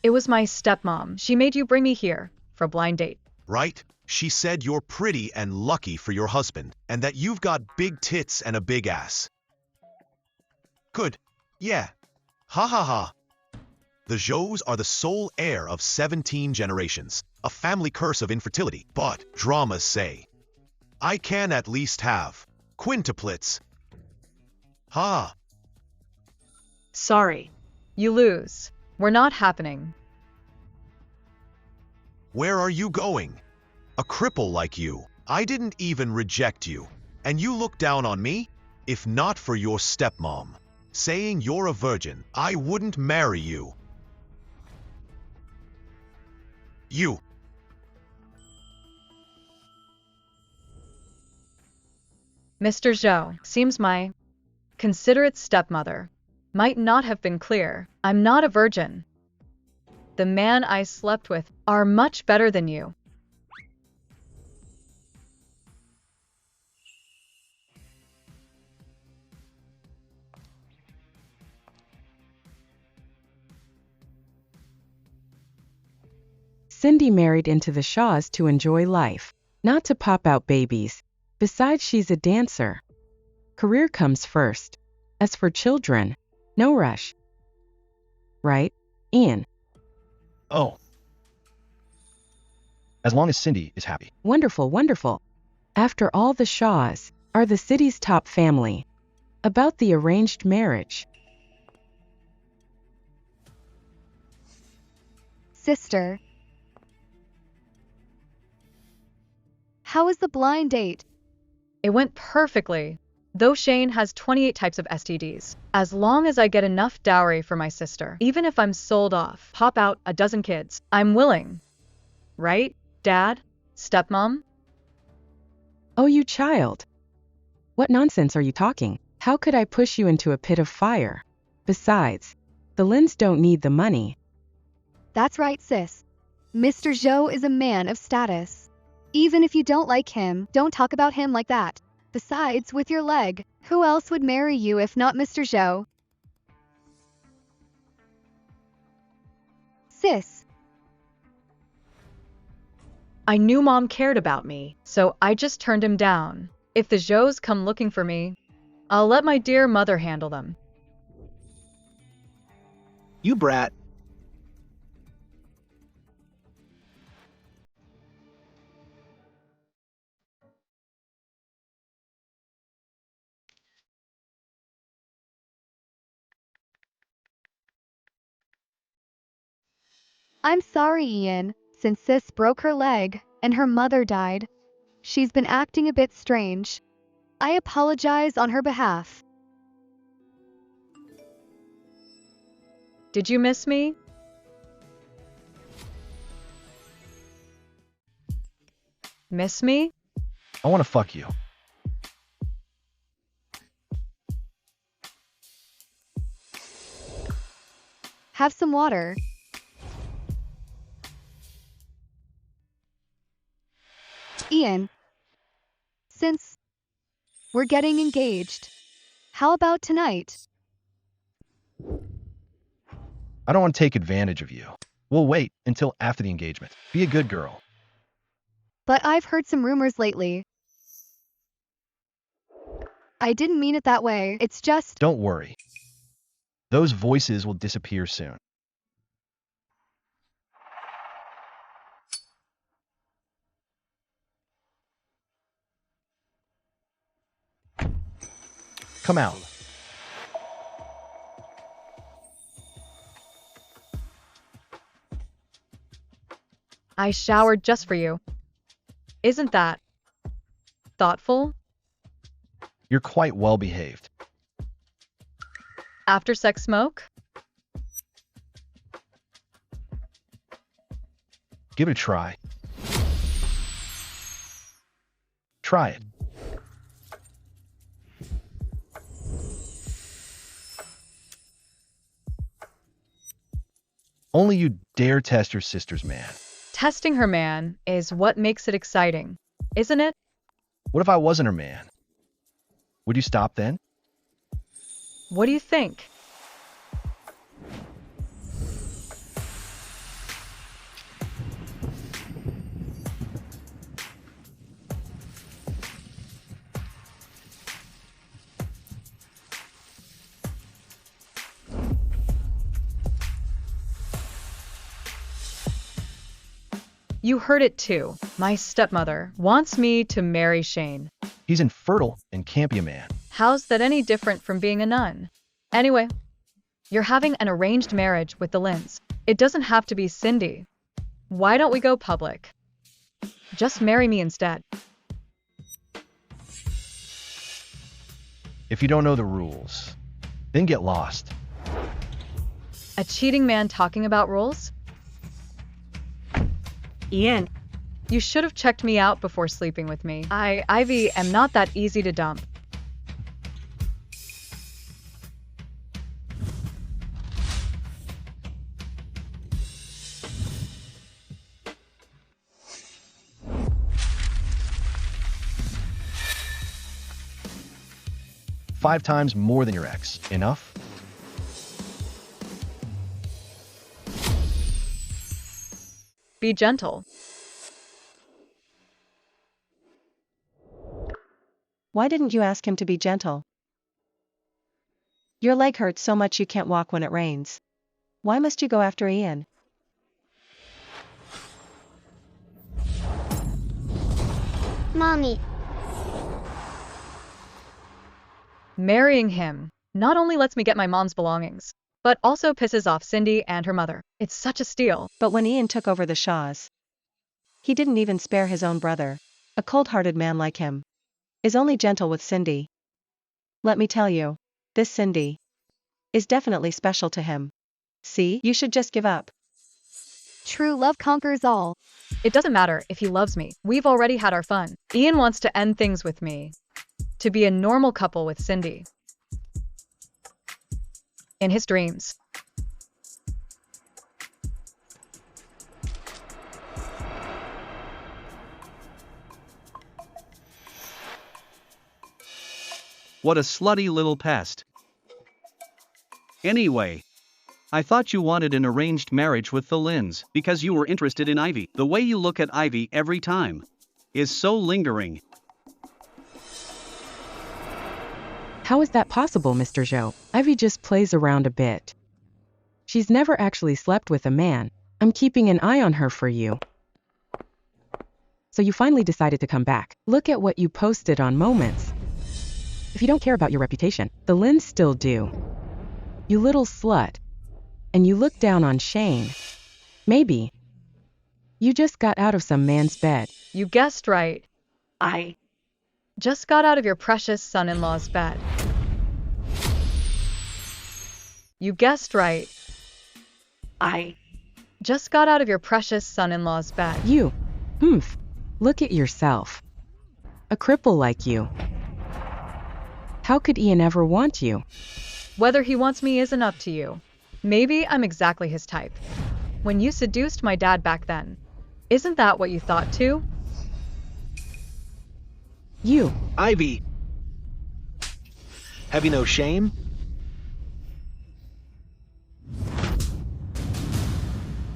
It was my stepmom. She made you bring me here for a blind date. Right? She said you're pretty and lucky for your husband, and that you've got big tits and a big ass. Good. Yeah. Ha ha ha. The Zhous are the sole heir of 17 generations, a family curse of infertility, but dramas say I can at least have quintuplets. Ha. Sorry. You lose. We're not happening. Where are you going? A cripple like you. I didn't even reject you. And you look down on me? If not for your stepmom saying you're a virgin, I wouldn't marry you. You. Mr. Zhou seems my considerate stepmother might not have been clear. I'm not a virgin. The man I slept with are much better than you. Cindy married into the Shaws to enjoy life, not to pop out babies. Besides, she's a dancer. Career comes first. As for children, no rush. Right, Ian? Oh. As long as Cindy is happy. Wonderful, wonderful. After all, the Shaws are the city's top family. About the arranged marriage. Sister. How was the blind date? It went perfectly. Though Shane has 28 types of STDs. As long as I get enough dowry for my sister, even if I'm sold off, pop out a dozen kids, I'm willing. Right, Dad? Stepmom? Oh, you child. What nonsense are you talking? How could I push you into a pit of fire? Besides, the Lins don't need the money. That's right, sis. Mr. Zhou is a man of status. Even if you don't like him, don't talk about him like that. Besides, with your leg, who else would marry you if not Mr. Zhou? Sis. I knew Mom cared about me, so I just turned him down. If the Zhous come looking for me, I'll let my dear mother handle them. You brat. I'm sorry, Ian. Since sis broke her leg and her mother died, she's been acting a bit strange. I apologize on her behalf. Did you miss me? Miss me? I want to fuck you. Have some water. Ian, since we're getting engaged, how about tonight? I don't want to take advantage of you. We'll wait until after the engagement. Be a good girl. But I've heard some rumors lately. I didn't mean it that way. It's just... Don't worry. Those voices will disappear soon. Come out. I showered just for you. Isn't that thoughtful? You're quite well behaved. After sex smoke? Give it a try. Try it. Only you dare test your sister's man. Testing her man is what makes it exciting, isn't it? What if I wasn't her man? Would you stop then? What do you think? You heard it too. My stepmother wants me to marry Shane. He's infertile and can't be a man. How's that any different from being a nun? Anyway, you're having an arranged marriage with the Lins. It doesn't have to be Cindy. Why don't we go public? Just marry me instead. If you don't know the rules, then get lost. A cheating man talking about rules? Ian, You should have checked me out before sleeping with me. Ivy, am not that easy to dump. Five times more than your ex. Enough? Be gentle. why didn't you ask him to be gentle? Your leg hurts so much you can't walk when it rains. Why must you go after Ian? Mommy. Marrying him not only lets me get my mom's belongings, but also pisses off Cindy and her mother. It's such a steal. But when Ian took over the Shaws, he didn't even spare his own brother. A cold-hearted man like him is only gentle with Cindy. Let me tell you, this Cindy is definitely special to him. See, you should just give up. True love conquers all. It doesn't matter if he loves me. We've already had our fun. Ian wants to end things with me. To be a normal couple with Cindy. In his dreams. What a slutty little pest. Anyway, I thought you wanted an arranged marriage with the Lins because you were interested in Ivy. The way you look at Ivy every time is so lingering. How is that possible, Mr. Zhou? Ivy just plays around a bit. She's never actually slept with a man. I'm keeping an eye on her for you. So you finally decided to come back. Look at what you posted on Moments. If you don't care about your reputation, the Lins still do. You little slut. And you look down on Shane. Maybe you just got out of some man's bed. You guessed right. I Just got out of your precious son-in-law's bed. You guessed right. Just got out of your precious son-in-law's bed. You. Look at yourself. A cripple like you. How could Ian ever want you? Whether he wants me isn't up to you. Maybe I'm exactly his type. When you seduced my dad back then, isn't that what you thought too? You. Ivy! Have you no shame?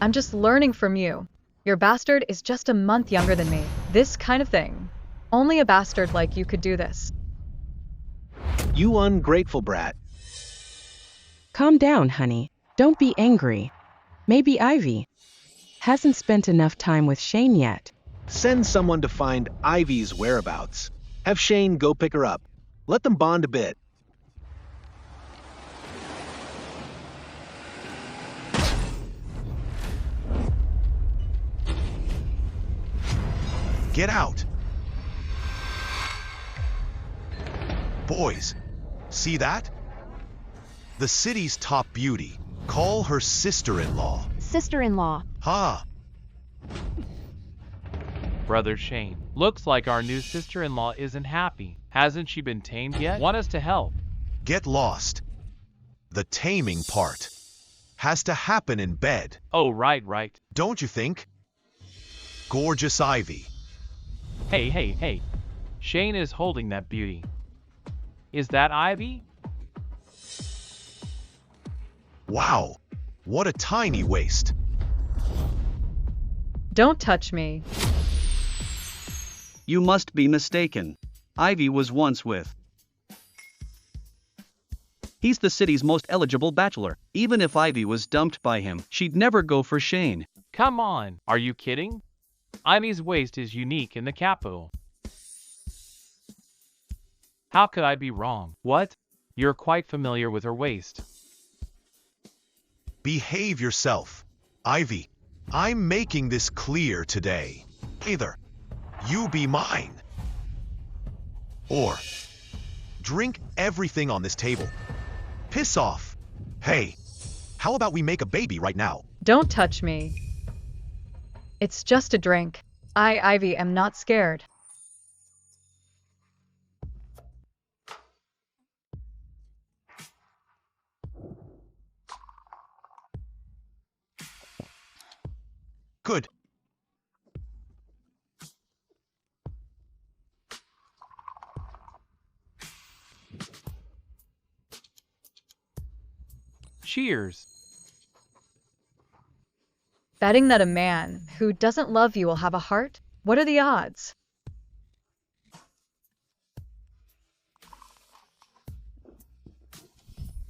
I'm just learning from you. Your bastard is just a month younger than me. This kind of thing. Only a bastard like you could do this. You ungrateful brat. Calm down, honey. Don't be angry. Maybe Ivy hasn't spent enough time with Shane yet. Send someone to find Ivy's whereabouts. Have Shane go pick her up. Let them bond a bit. Get out! Boys, see that? The city's top beauty. Call her sister-in-law. Sister-in-law. Ha! Brother Shane, looks like our new sister-in-law isn't happy. Hasn't she been tamed yet? Want us to help? Get lost. The taming part has to happen in bed. Oh, right. Don't you think? Gorgeous Ivy. Hey. Shane is holding that beauty. Is that Ivy? Wow, what a tiny waist. Don't touch me. You must be mistaken. Ivy was once with. He's the city's most eligible bachelor. Even if Ivy was dumped by him, she'd never go for Shane. Come on, are you kidding? Ivy's waist is unique in the capital. How could I be wrong? What? You're quite familiar with her waist. Behave yourself. Ivy, I'm making this clear today. Either you be mine, or drink everything on this table. Piss off. Hey, how about we make a baby right now? Don't touch me. It's just a drink. I, Ivy, am not scared. Good. Cheers. Betting that a man who doesn't love you will have a heart? What are the odds?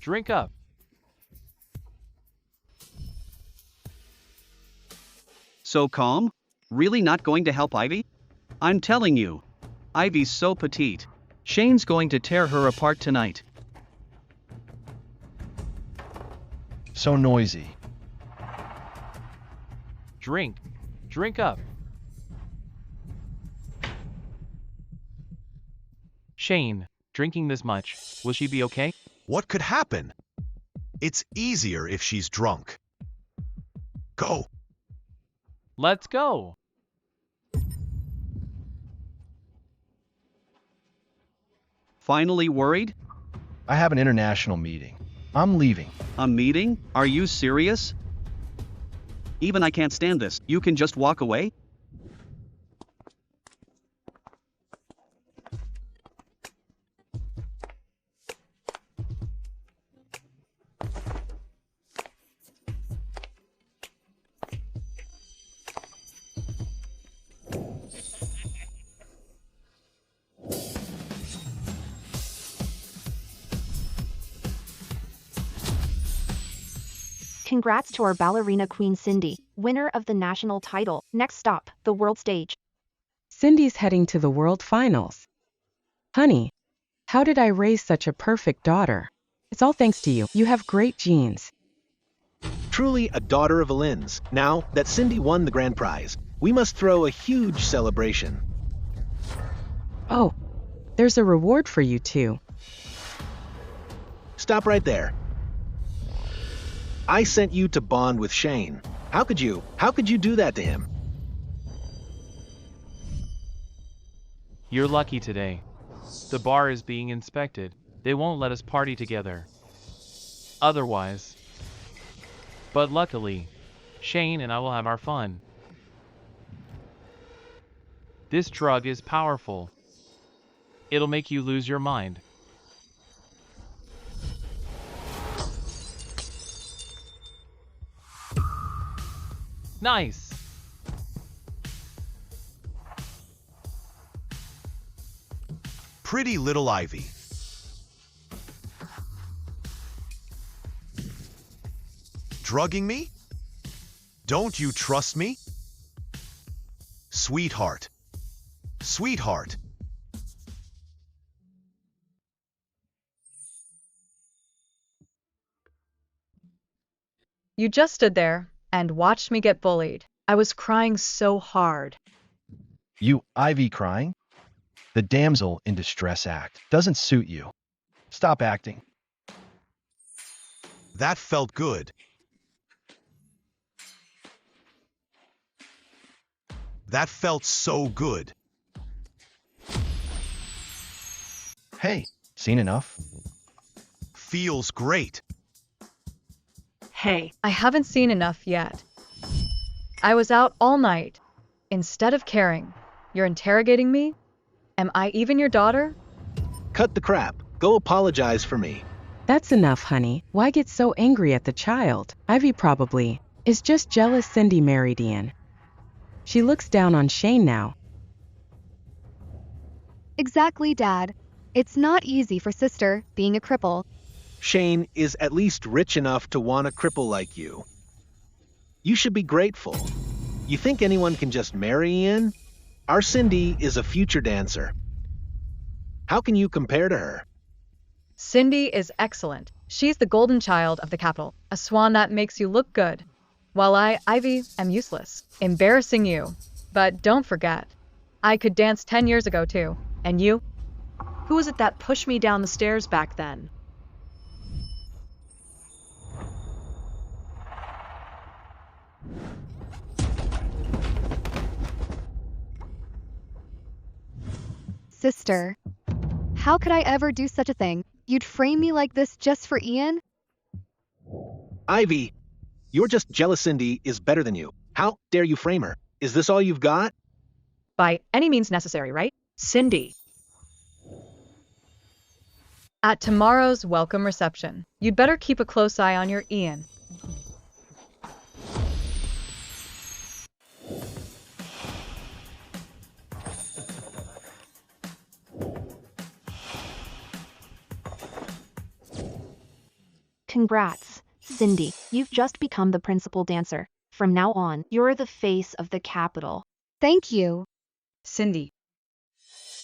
Drink up. So calm? Really not going to help Ivy? I'm telling you. Ivy's so petite. Shane's going to tear her apart tonight. So noisy. Drink. Drink up. Shane, drinking this much, will she be okay? What could happen? It's easier if she's drunk. Go. Let's go. Finally worried? I have an international meeting. I'm leaving. A meeting? Are you serious? Even I can't stand this. You can just walk away? Congrats to our ballerina queen Cindy, winner of the national title. Next stop, the world stage. Cindy's heading to the world finals. Honey, how did I raise such a perfect daughter? It's all thanks to you. You have great genes. Truly a daughter of a Lynn's. Now that Cindy won the grand prize, we must throw a huge celebration. Oh, there's a reward for you too. Stop right there. I sent you to bond with Shane. How could you do that to him? You're lucky today. The bar is being inspected. They won't let us party together. Otherwise. But luckily, Shane and I will have our fun. This drug is powerful. It'll make you lose your mind. Nice! Pretty little Ivy. Drugging me? Don't you trust me? Sweetheart. Sweetheart. You just stood there and watched me get bullied. I was crying so hard. You, Ivy, crying? The damsel in distress act doesn't suit you. Stop acting. That felt good. That felt so good. Hey, seen enough? Feels great. Hey, I haven't seen enough yet. I was out all night. Instead of caring, you're interrogating me? Am I even your daughter? Cut the crap. Go apologize for me. That's enough, honey. Why get so angry at the child? Ivy probably is just jealous Cindy married Ian. She looks down on Shane now. Exactly, Dad. It's not easy for sister being a cripple. Shane is at least rich enough to want a cripple like you. You should be grateful. You think anyone can just marry Ian? Our Cindy is a future dancer. How can you compare to her? Cindy is excellent. She's the golden child of the capital, a swan that makes you look good. While I, Ivy, am useless, embarrassing you. But don't forget, I could dance 10 years ago too. And you? Who was it that pushed me down the stairs back then? Sister, how could I ever do such a thing? You'd frame me like this just for Ian? Ivy, you're just jealous Cindy is better than you. How dare you frame her? Is this all you've got? By any means necessary, right? Cindy. At tomorrow's welcome reception, you'd better keep a close eye on your Ian. Congrats, Cindy. You've just become the principal dancer. From now on, you're the face of the capital. Thank you. Cindy.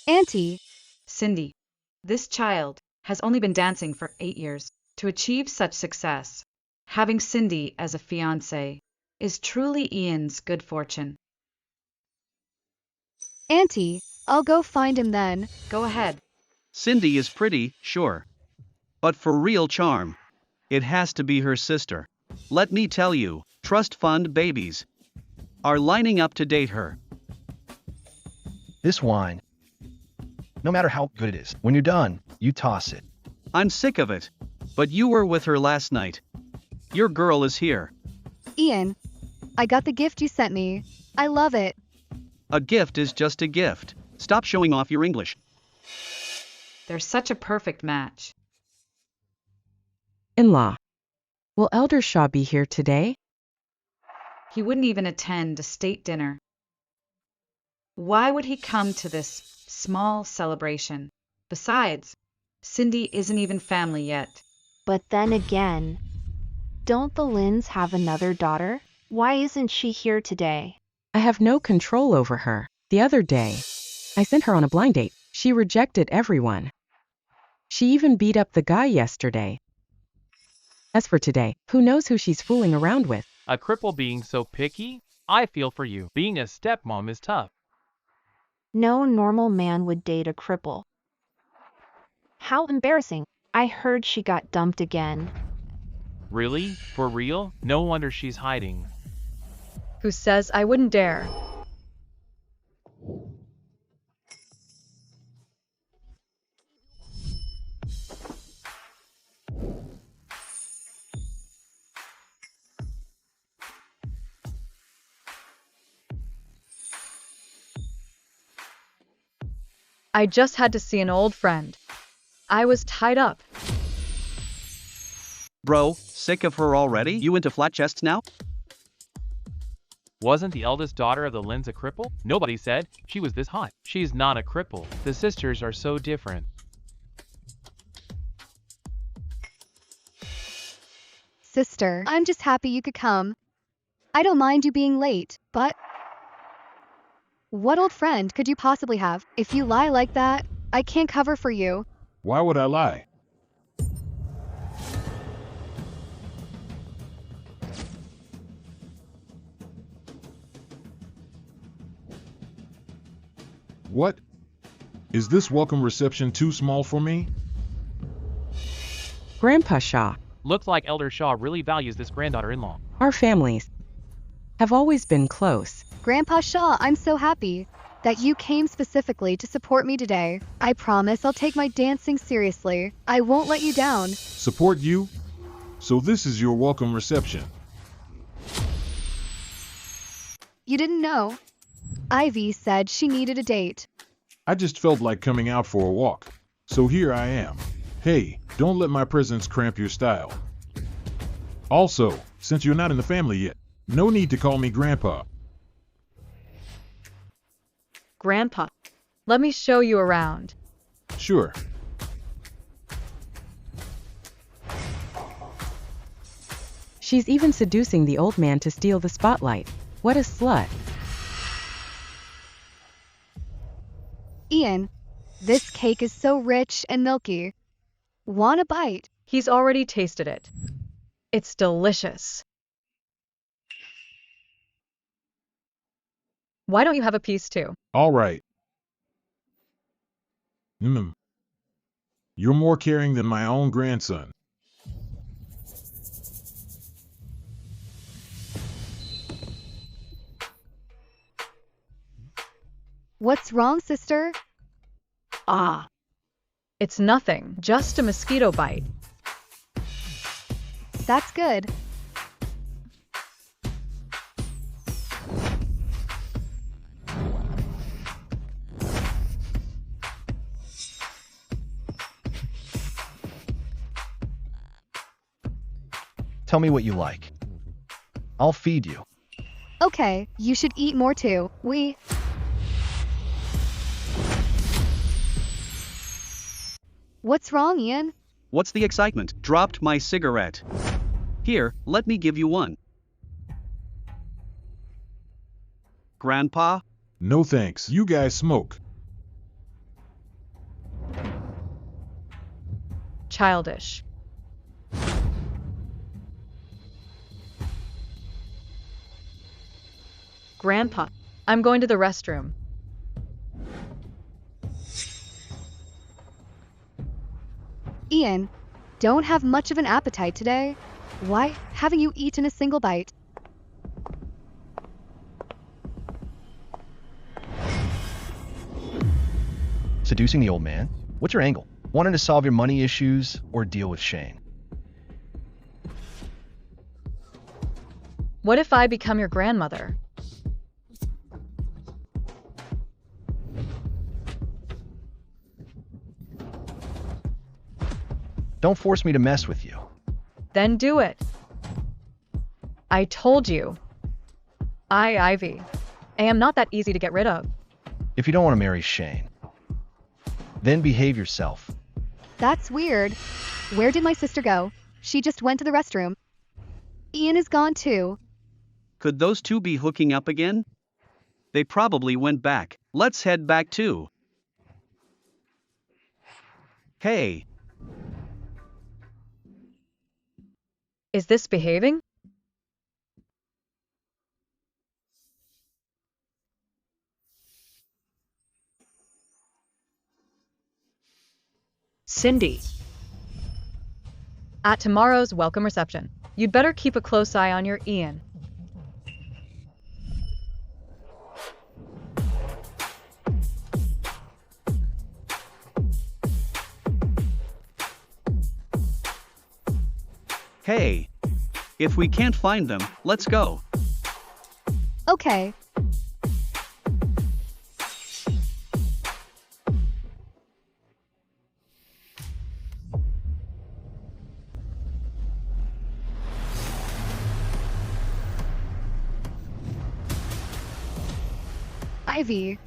Auntie. Cindy. This child has only been dancing for 8 years. To achieve such success, having Cindy as a fiancé is truly Ian's good fortune. Auntie, I'll go find him then. Go ahead. Cindy is pretty, sure. But for real charm, it has to be her sister. Let me tell you, trust fund babies are lining up to date her. This wine, no matter how good it is, when you're done, you toss it. I'm sick of it. But you were with her last night. Your girl is here. Ian, I got the gift you sent me. I love it. A gift is just a gift. Stop showing off your English. They're such a perfect match. In-law. Will Elder Shaw be here today? He wouldn't even attend a state dinner. Why would he come to this small celebration? Besides, Cindy isn't even family yet. But then again, don't the Lynns have another daughter? Why isn't she here today? I have no control over her. The other day, I sent her on a blind date. She rejected everyone. She even beat up the guy yesterday. As for today, who knows who she's fooling around with? A cripple being so picky? I feel for you. Being a stepmom is tough. No normal man would date a cripple. How embarrassing. I heard she got dumped again. Really? For real? No wonder she's hiding. Who says I wouldn't dare? I just had to see an old friend. I was tied up. Bro, sick of her already? You into flat chests now? Wasn't the eldest daughter of the Lynns a cripple? Nobody said she was this hot. She's not a cripple. The sisters are so different. Sister, I'm just happy you could come. I don't mind you being late, but what old friend could you possibly have? If you lie like that, I can't cover for you. Why would I lie? What? Is this welcome reception too small for me? Grandpa Shaw. Looks like Elder Shaw really values this granddaughter-in-law. Our families have always been close. Grandpa Shaw, I'm so happy that you came specifically to support me today. I promise I'll take my dancing seriously. I won't let you down. Support you? So this is your welcome reception. You didn't know. Ivy said she needed a date. I just felt like coming out for a walk. So here I am. Hey, don't let my presence cramp your style. Also, since you're not in the family yet, no need to call me Grandpa. Grandpa, let me show you around. Sure. She's even seducing the old man to steal the spotlight. What a slut. Ian, this cake is so rich and milky. Want a bite? He's already tasted it. It's delicious. Why don't you have a piece too? All right. You're more caring than my own grandson. What's wrong, sister? Ah. It's nothing, just a mosquito bite. That's good. Tell me what you like. I'll feed you. Okay, you should eat more too. What's wrong, Ian? What's the excitement? Dropped my cigarette. Here, let me give you one. Grandpa? No thanks. You guys smoke. Childish. Grandpa, I'm going to the restroom. Ian, don't have much of an appetite today. Why haven't you eaten a single bite? Seducing the old man? What's your angle? Wanting to solve your money issues or deal with Shane? What if I become your grandmother? Don't force me to mess with you. Then do it. I told you. Ivy. I am not that easy to get rid of. If you don't want to marry Shane, then behave yourself. That's weird. Where did my sister go? She just went to the restroom. Ian is gone too. Could those two be hooking up again? They probably went back. Let's head back too. Hey. Is this behaving? Cindy. At tomorrow's welcome reception, you'd better keep a close eye on your Ian. Hey. If we can't find them, let's go. Okay. Ivy.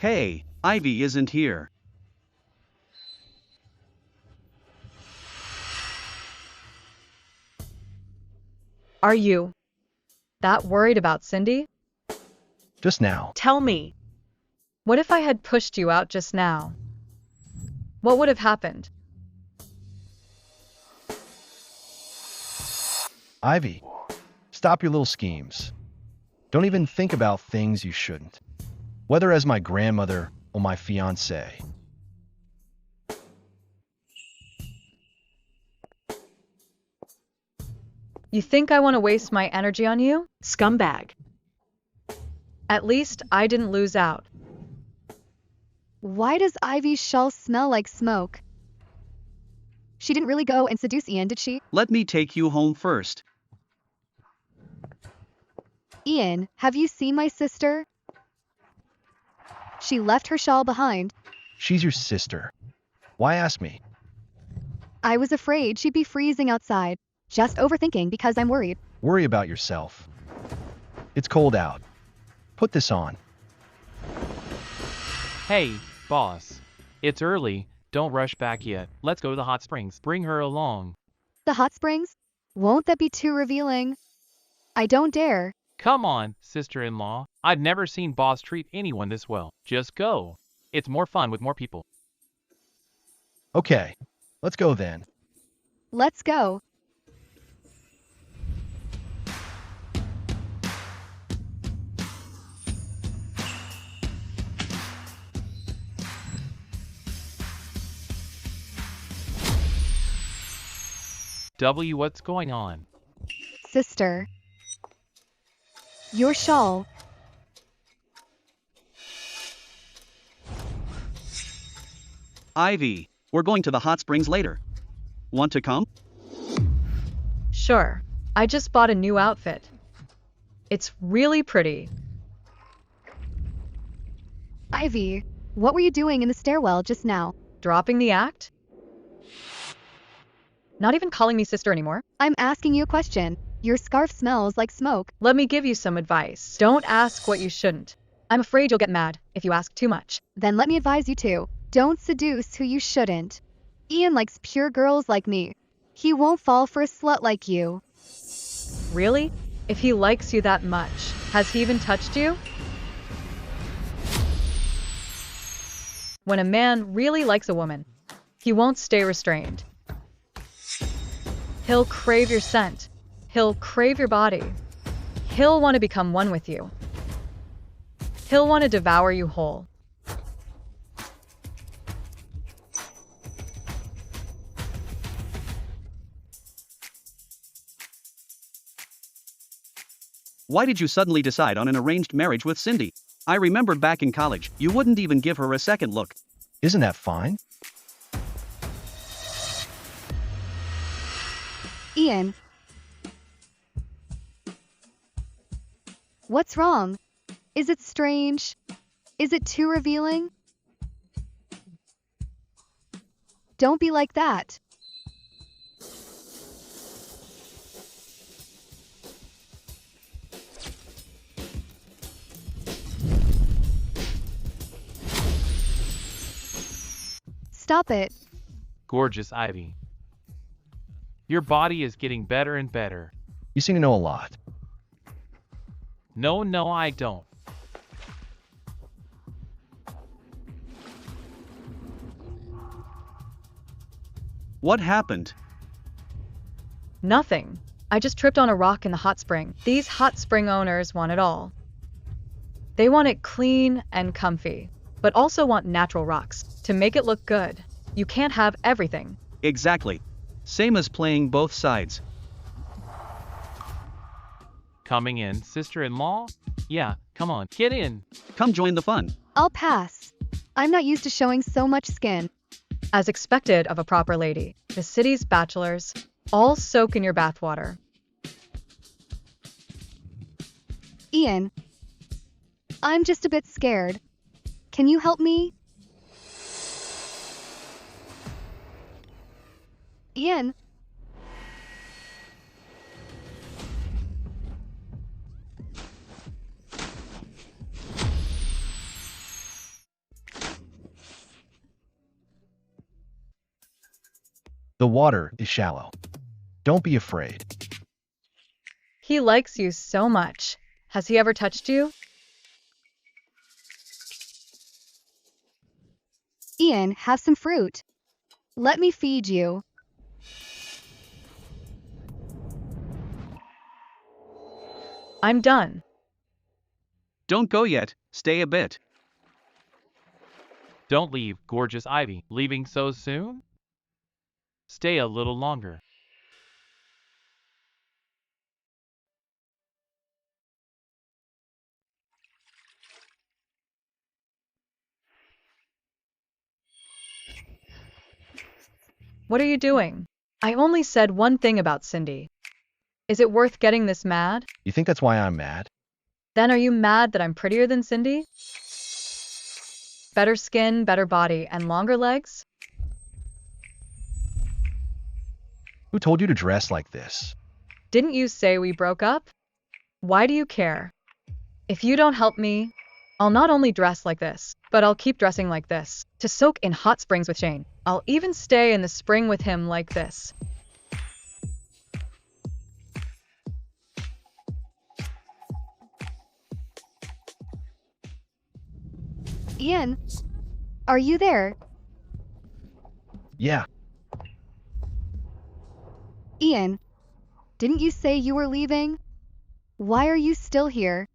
Hey, Ivy isn't here. Are you that worried about Cindy? Just now. Tell me. What if I had pushed you out just now? What would have happened? Ivy, stop your little schemes. Don't even think about things you shouldn't. Whether as my grandmother or my fiancé. You think I want to waste my energy on you? Scumbag. At least I didn't lose out. Why does Ivy's shawl smell like smoke? She didn't really go and seduce Ian, did she? Let me take you home first. Ian, have you seen my sister? She left her shawl behind. She's your sister. Why ask me? I was afraid she'd be freezing outside. Just overthinking because I'm worried. Worry about yourself. It's cold out. Put this on. Hey, boss. It's early, don't rush back yet. Let's go to the hot springs. Bring her along. The hot springs? Won't that be too revealing? I don't dare. Come on, sister-in-law. I've never seen boss treat anyone this well. Just go. It's more fun with more people. Okay, let's go then. Let's go. What's going on? Sister. Your shawl. Ivy, we're going to the hot springs later. Want to come? Sure. I just bought a new outfit. It's really pretty. Ivy, what were you doing in the stairwell just now? Dropping the act? Not even calling me sister anymore? I'm asking you a question. Your scarf smells like smoke. Let me give you some advice. Don't ask what you shouldn't. I'm afraid you'll get mad if you ask too much. Then let me advise you too. Don't seduce who you shouldn't. Ian likes pure girls like me. He won't fall for a slut like you. Really? If he likes you that much, has he even touched you? When a man really likes a woman, he won't stay restrained. He'll crave your scent. He'll crave your body. He'll want to become one with you. He'll want to devour you whole. Why did you suddenly decide on an arranged marriage with Cindy? I remembered back in college, you wouldn't even give her a second look. Isn't that fine? Ian. What's wrong? Is it strange? Is it too revealing? Don't be like that. Stop it. Gorgeous Ivy. Your body is getting better and better. You seem to know a lot. No, I don't. What happened? Nothing. I just tripped on a rock in the hot spring. These hot spring owners want it all. They want it clean and comfy, but also want natural rocks to make it look good. You can't have everything. Exactly. Same as playing both sides. Coming in, sister-in-law? Yeah, come on, get in. Come join the fun. I'll pass. I'm not used to showing so much skin. As expected of a proper lady, the city's bachelors all soak in your bathwater. Ian. I'm just a bit scared. Can you help me? Ian. The water is shallow. Don't be afraid. He likes you so much. Has he ever touched you? Ian, have some fruit. Let me feed you. I'm done. Don't go yet, stay a bit. Don't leave, gorgeous Ivy. Leaving so soon? Stay a little longer. What are you doing? I only said one thing about Cindy. Is it worth getting this mad? You think that's why I'm mad? Then are you mad that I'm prettier than Cindy? Better skin, better body, and longer legs? Who told you to dress like this? Didn't you say we broke up? Why do you care? If you don't help me, I'll not only dress like this, but I'll keep dressing like this, to soak in hot springs with Shane. I'll even stay in the spring with him like this. Ian, are you there? Yeah, Ian, didn't you say you were leaving? Why are you still here?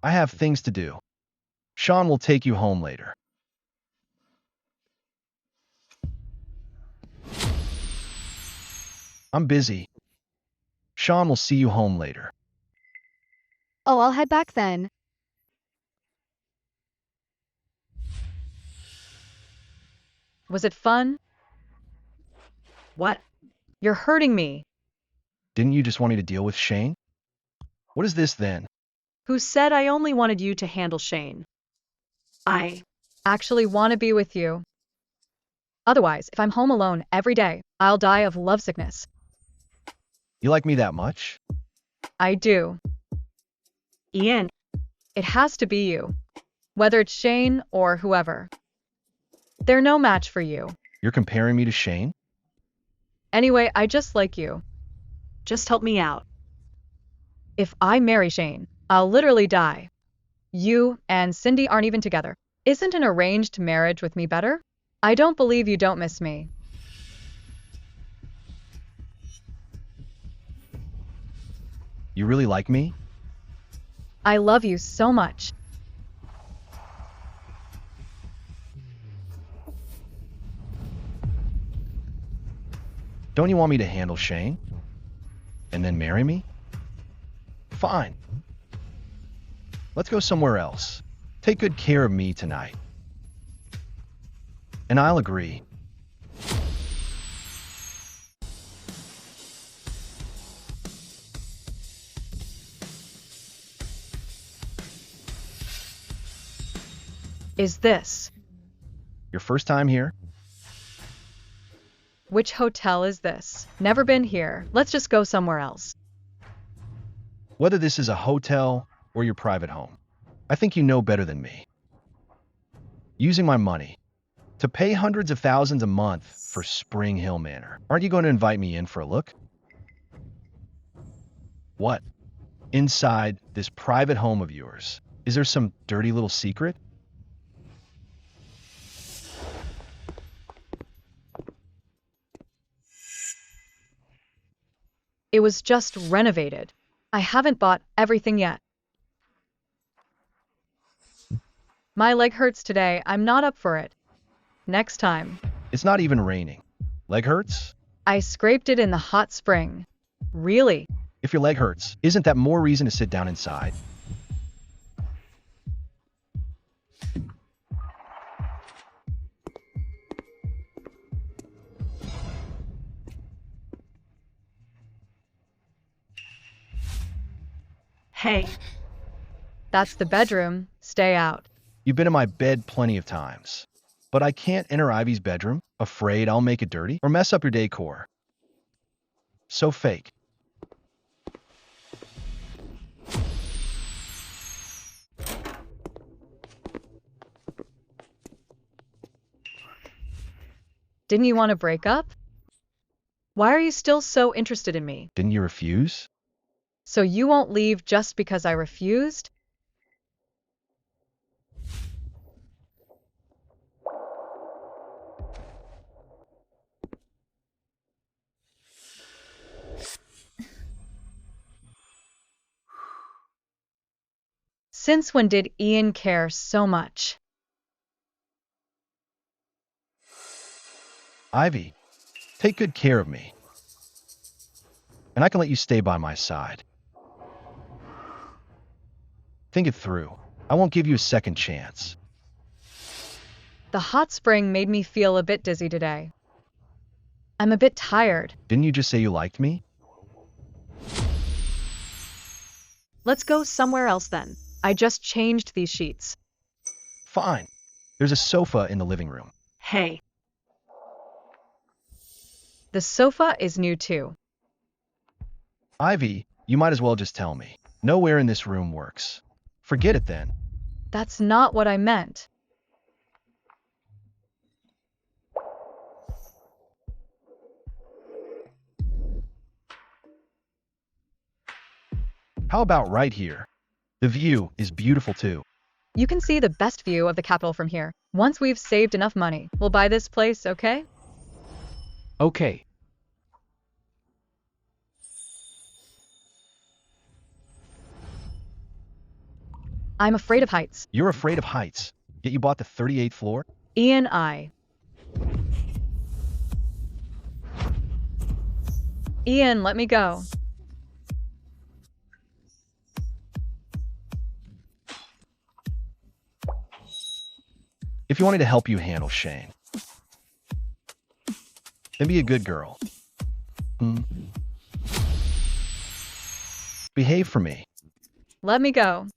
I have things to do. Sean will take you home later. I'm busy. Sean will see you home later. Oh, I'll head back then. Was it fun? What? You're hurting me. Didn't you just want me to deal with Shane? What is this then? Who said I only wanted you to handle Shane? I Actually want to be with you. Otherwise, if I'm home alone every day, I'll die of lovesickness. You like me that much? I do. Ian, It has to be you. Whether it's Shane or whoever. They're no match for you. You're comparing me to Shane? Anyway, I just like you. just help me out. If I marry Shane, I'll literally die. You and Cindy aren't even together. Isn't an arranged marriage with me better? I don't believe you don't miss me. You really like me? I love you so much. Don't you want me to handle Shane? And then marry me? Fine. Let's go somewhere else. Take good care of me tonight. And I'll agree. Is this? Your first time here? Which hotel is this? Never been here. Let's just go somewhere else. Whether this is a hotel or your private home, I think you know better than me. Using my money to pay hundreds of thousands a month for Spring Hill Manor. Aren't you going to invite me in for a look? What? Inside this private home of yours, is there some dirty little secret? It was just renovated. I haven't bought everything yet. My leg hurts today. I'm not up for it. Next time. It's not even raining. Leg hurts? I scraped it in the hot spring. Really? If your leg hurts, isn't that more reason to sit down inside? Hey, That's the bedroom. Stay out. You've been in my bed plenty of times. But I can't enter Ivy's bedroom, afraid I'll make it dirty or mess up your decor. So fake. Didn't you want to break up? Why are you still so interested in me? Didn't you refuse? So you won't leave just because I refused? Since when did Ian care so much? Ivy, take good care of me. And I can let you stay by my side. Think it through. I won't give you a second chance. The hot spring made me feel a bit dizzy today. I'm a bit tired. Didn't you just say you liked me? let's go somewhere else then. I just changed these sheets. Fine. There's a sofa in the living room. Hey, The sofa is new too. Ivy, you might as well just tell me. Nowhere in this room works. Forget it then. That's not what I meant. How about right here? The view is beautiful too. You can see the best view of the capital from here. Once we've saved enough money, we'll buy this place, okay? Okay. I'm afraid of heights. You're afraid of heights, yet you bought the 38th floor? Ian, Ian, let me go. If you want me to help you handle Shane, then be a good girl. Behave for me. Let me go.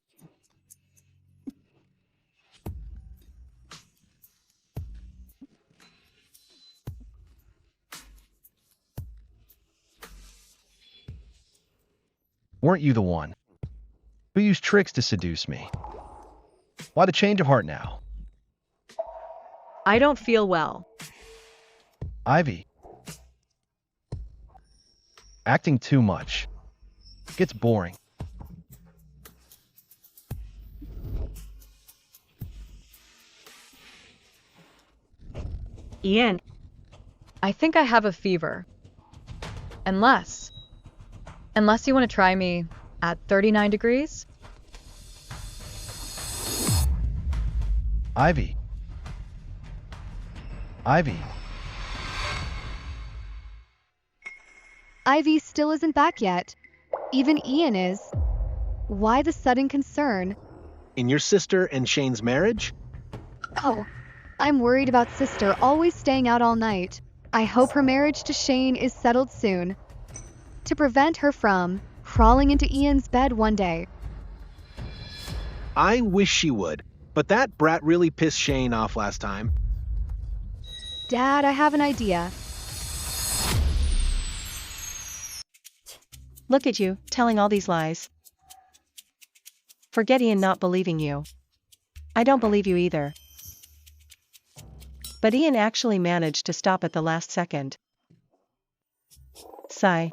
Weren't you the one who used tricks to seduce me? Why the change of heart now? I don't feel well. Ivy. Acting too much. Gets boring. Ian. I think I have a fever. Unless you want to try me at 39 degrees? Ivy. Ivy. Ivy still isn't back yet. Even Ian is. Why the sudden concern? In your sister and Shane's marriage? Oh, I'm worried about sister always staying out all night. I hope her marriage to Shane is settled soon. To prevent her from crawling into Ian's bed one day. I wish she would, but that brat really pissed Shane off last time. Dad, I have an idea. Look at you, telling all these lies. Forget Ian not believing you. I don't believe you either. But Ian actually managed to stop at the last second. Sigh.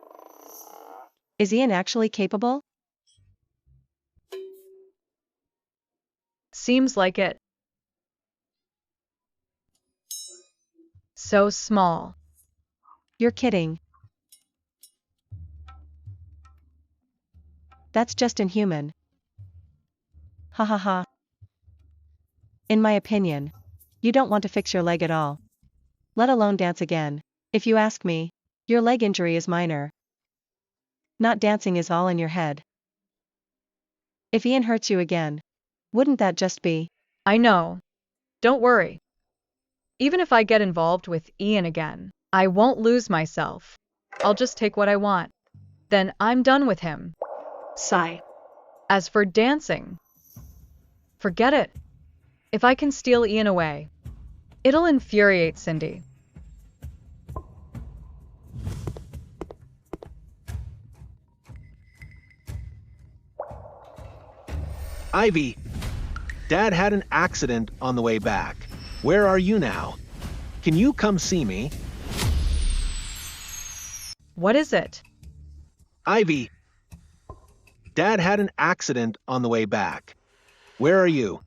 Is Ian actually capable? Seems like it. So small. You're kidding. That's just inhuman. Ha ha ha. In my opinion, you don't want to fix your leg at all. Let alone dance again. If you ask me, your leg injury is minor. Not dancing is all in your head. If Ian hurts you again, wouldn't that just be? I know. Don't worry. Even if I get involved with Ian again, I won't lose myself. I'll just take what I want. Then I'm done with him. Sigh. As for dancing, forget it. If I can steal Ian away, it'll infuriate Cindy. Ivy, Dad had an accident on the way back. Where are you now? Can you come see me? What is it? Ivy, Dad had an accident on the way back. Where are you?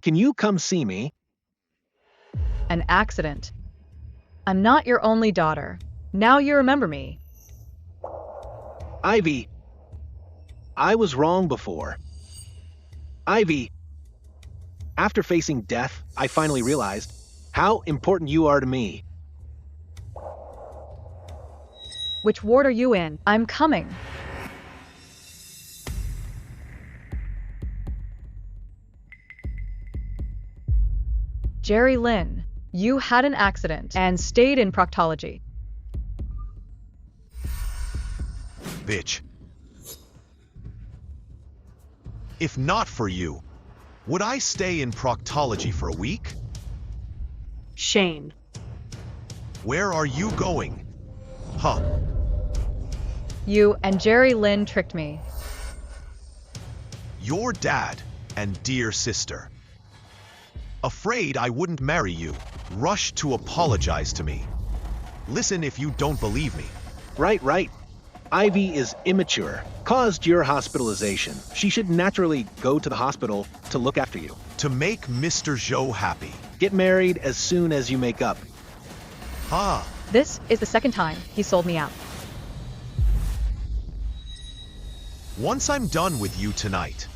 Can you come see me? An accident. I'm not your only daughter. Now you remember me. Ivy, I was wrong before. Ivy, after facing death, I finally realized how important you are to me. Which ward are you in? I'm coming. Jerry Lynn, you had an accident and stayed in proctology. Bitch. If not for you, would I stay in proctology for a week? Shane. Where are you going? Huh. You and Jerry Lynn tricked me. your dad and dear sister. Afraid I wouldn't marry you, rushed to apologize to me. Listen if you don't believe me. Right. Ivy is immature, caused your hospitalization. She should naturally go to the hospital to look after you. To make Mr. Zhou happy. Get married as soon as you make up. Ha! This is the second time he sold me out. Once I'm done with you tonight,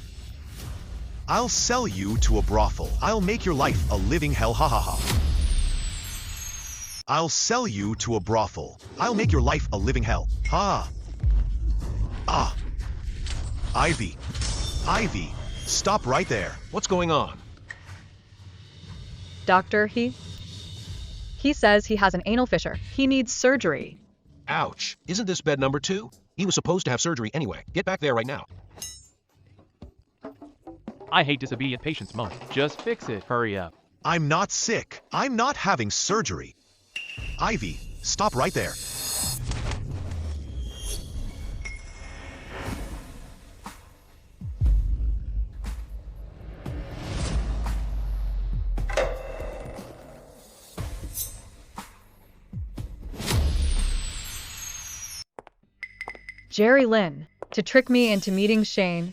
I'll sell you to a brothel. I'll make your life a living hell, ha ha ha. I'll sell you to a brothel. I'll make your life a living hell. Ha. Ah. Ivy, stop right there. What's going on? Doctor, he says he has an anal fissure. He needs surgery. Ouch. Isn't this bed number 2? He was supposed to have surgery anyway. Get back there right now. I hate disobedient patients most. Just fix it. Hurry up. I'm not sick. I'm not having surgery. Ivy, stop right there. Jerry Lynn, to trick me into meeting Shane.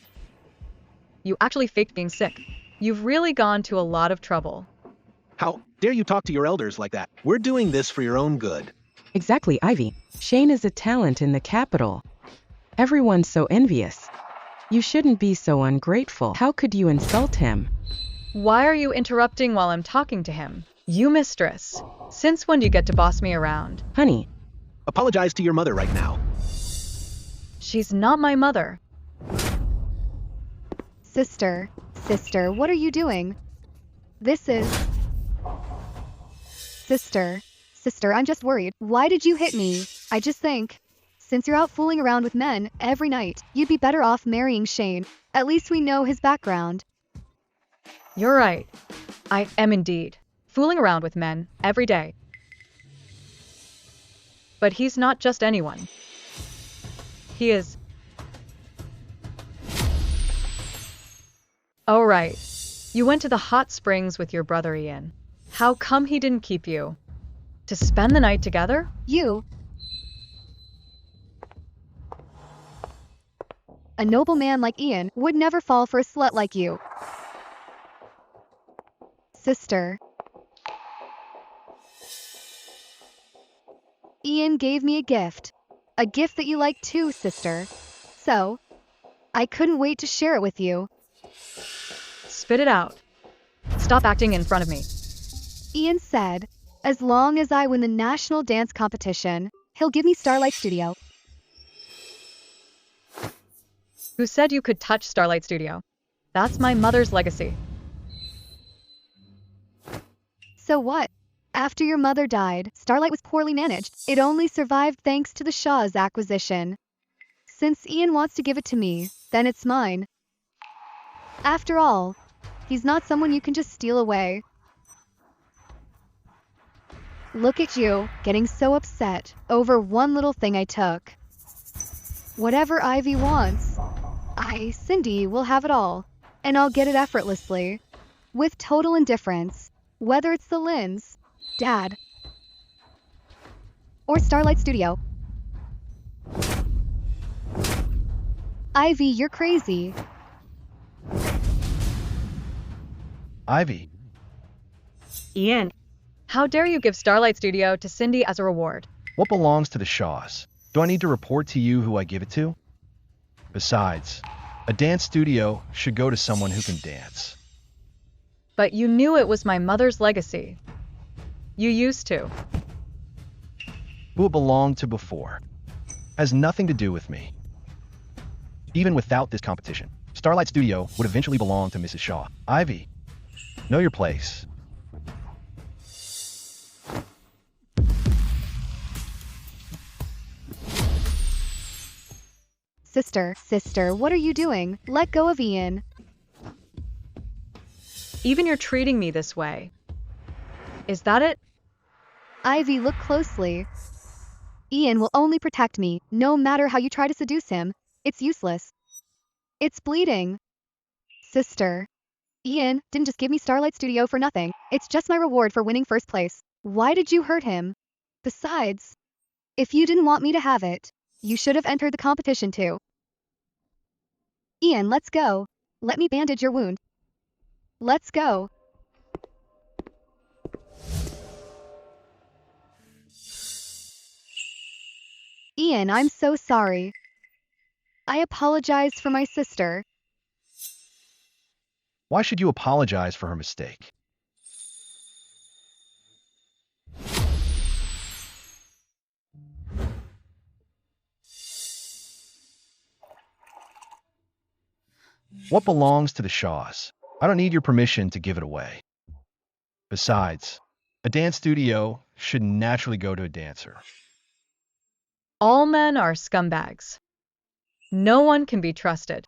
You actually faked being sick. You've really gone to a lot of trouble. How dare you talk to your elders like that? We're doing this for your own good. Exactly, Ivy. Shane is a talent in the capital. Everyone's so envious. You shouldn't be so ungrateful. How could you insult him? Why are you interrupting while I'm talking to him? You mistress. Since when do you get to boss me around? Honey. Apologize to your mother right now. She's not my mother. Sister, what are you doing? This is... Sister, I'm just worried. Why did you hit me? I just think, since you're out fooling around with men every night, you'd be better off marrying Shane. At least we know his background. You're right. I am indeed fooling around with men every day. But he's not just anyone. He is... Oh, right. You went to the hot springs with your brother Ian. How come he didn't keep you? To spend the night together? You. A noble man like Ian would never fall for a slut like you. Sister. Ian gave me a gift. A gift that you like too, sister. So, I couldn't wait to share it with you. Spit it out. Stop acting in front of me. Ian said, as long as I win the national dance competition, he'll give me Starlight Studio. Who said you could touch Starlight Studio? That's my mother's legacy. So what? After your mother died, Starlight was poorly managed. It only survived thanks to the Shaw's acquisition. Since Ian wants to give it to me, then it's mine. After all, he's not someone you can just steal away. Look at you, getting so upset over one little thing I took. Whatever Ivy wants, Cindy, will have it all. And I'll get it effortlessly. With total indifference. Whether it's the Lynn's, Dad, or Starlight Studio. Ivy, you're crazy. Ivy. Ian, how dare you give Starlight Studio to Cindy as a reward? What belongs to the Shaws? Do I need to report to you who I give it to? Besides, a dance studio should go to someone who can dance. But you knew it was my mother's legacy. You used to. Who it belonged to before. Has nothing to do with me. Even without this competition, Starlight Studio would eventually belong to Mrs. Shaw. Ivy, know your place. Sister, what are you doing? Let go of Ian. Even you're treating me this way. Is that it? Ivy, look closely. Ian will only protect me, no matter how you try to seduce him. It's useless. It's bleeding. Sister. Ian didn't just give me Starlight Studio for nothing. It's just my reward for winning first place. Why did you hurt him? Besides, if you didn't want me to have it, you should have entered the competition too. Ian, let's go. Let me bandage your wound. Let's go. Ian, I'm so sorry. I apologize for my sister. Why should you apologize for her mistake? What belongs to the Shaws? I don't need your permission to give it away. Besides, a dance studio should naturally go to a dancer. All men are scumbags. No one can be trusted.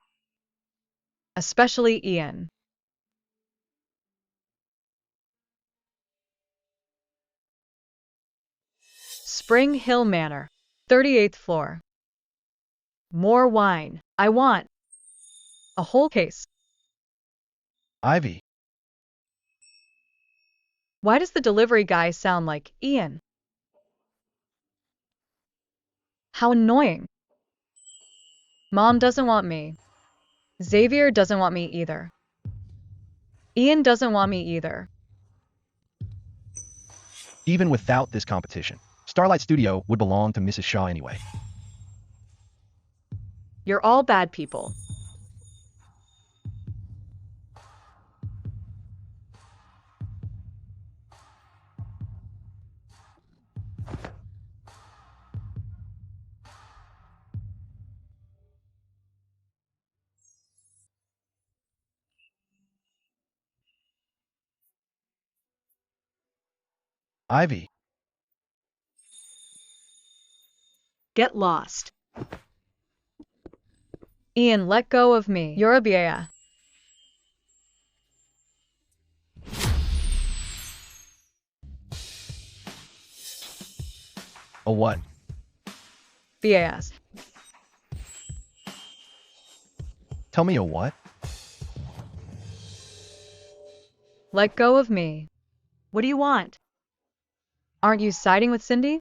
Especially Ian. Spring Hill Manor, 38th floor. More wine. I want a whole case. Ivy, Why does the delivery guy sound like Ian? How annoying. Mom doesn't want me. Xavier doesn't want me either. Ian doesn't want me either. even without this competition, Starlight Studio would belong to Mrs. Shaw anyway. You're all bad people. Ivy, Get lost. Ian, let go of me. You're a BA. a what? BAS. Tell me a what? Let go of me. What do you want? Aren't you siding with Cindy?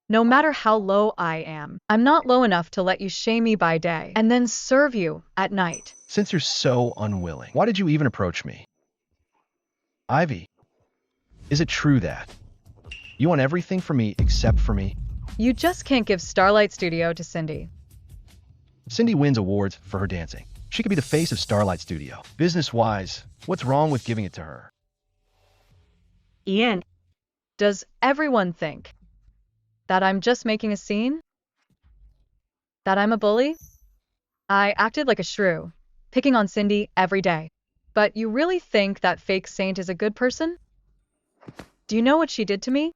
No matter how low I am, I'm not low enough to let you shame me by day and then serve you at night. Since you're so unwilling, why did you even approach me? Ivy, is it true that you want everything from me except for me? You just can't give Starlight Studio to Cindy. Cindy wins awards for her dancing. She could be the face of Starlight Studio. Business-wise, what's wrong with giving it to her? Ian. Does everyone think that I'm just making a scene? That I'm a bully? I acted like a shrew, picking on Cindy every day. But you really think that fake saint is a good person? Do you know what she did to me?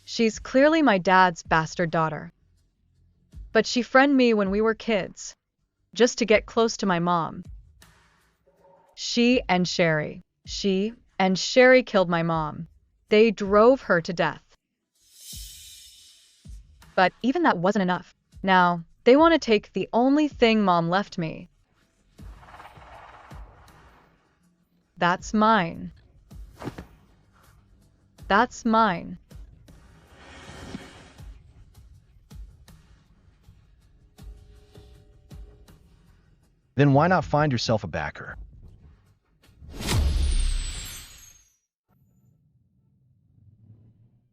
She's clearly my dad's bastard daughter. But she friended me when we were kids, just to get close to my mom. She and Sherry killed my mom. They drove her to death. But even that wasn't enough. Now, they want to take the only thing Mom left me. That's mine. That's mine. Then why not find yourself a backer?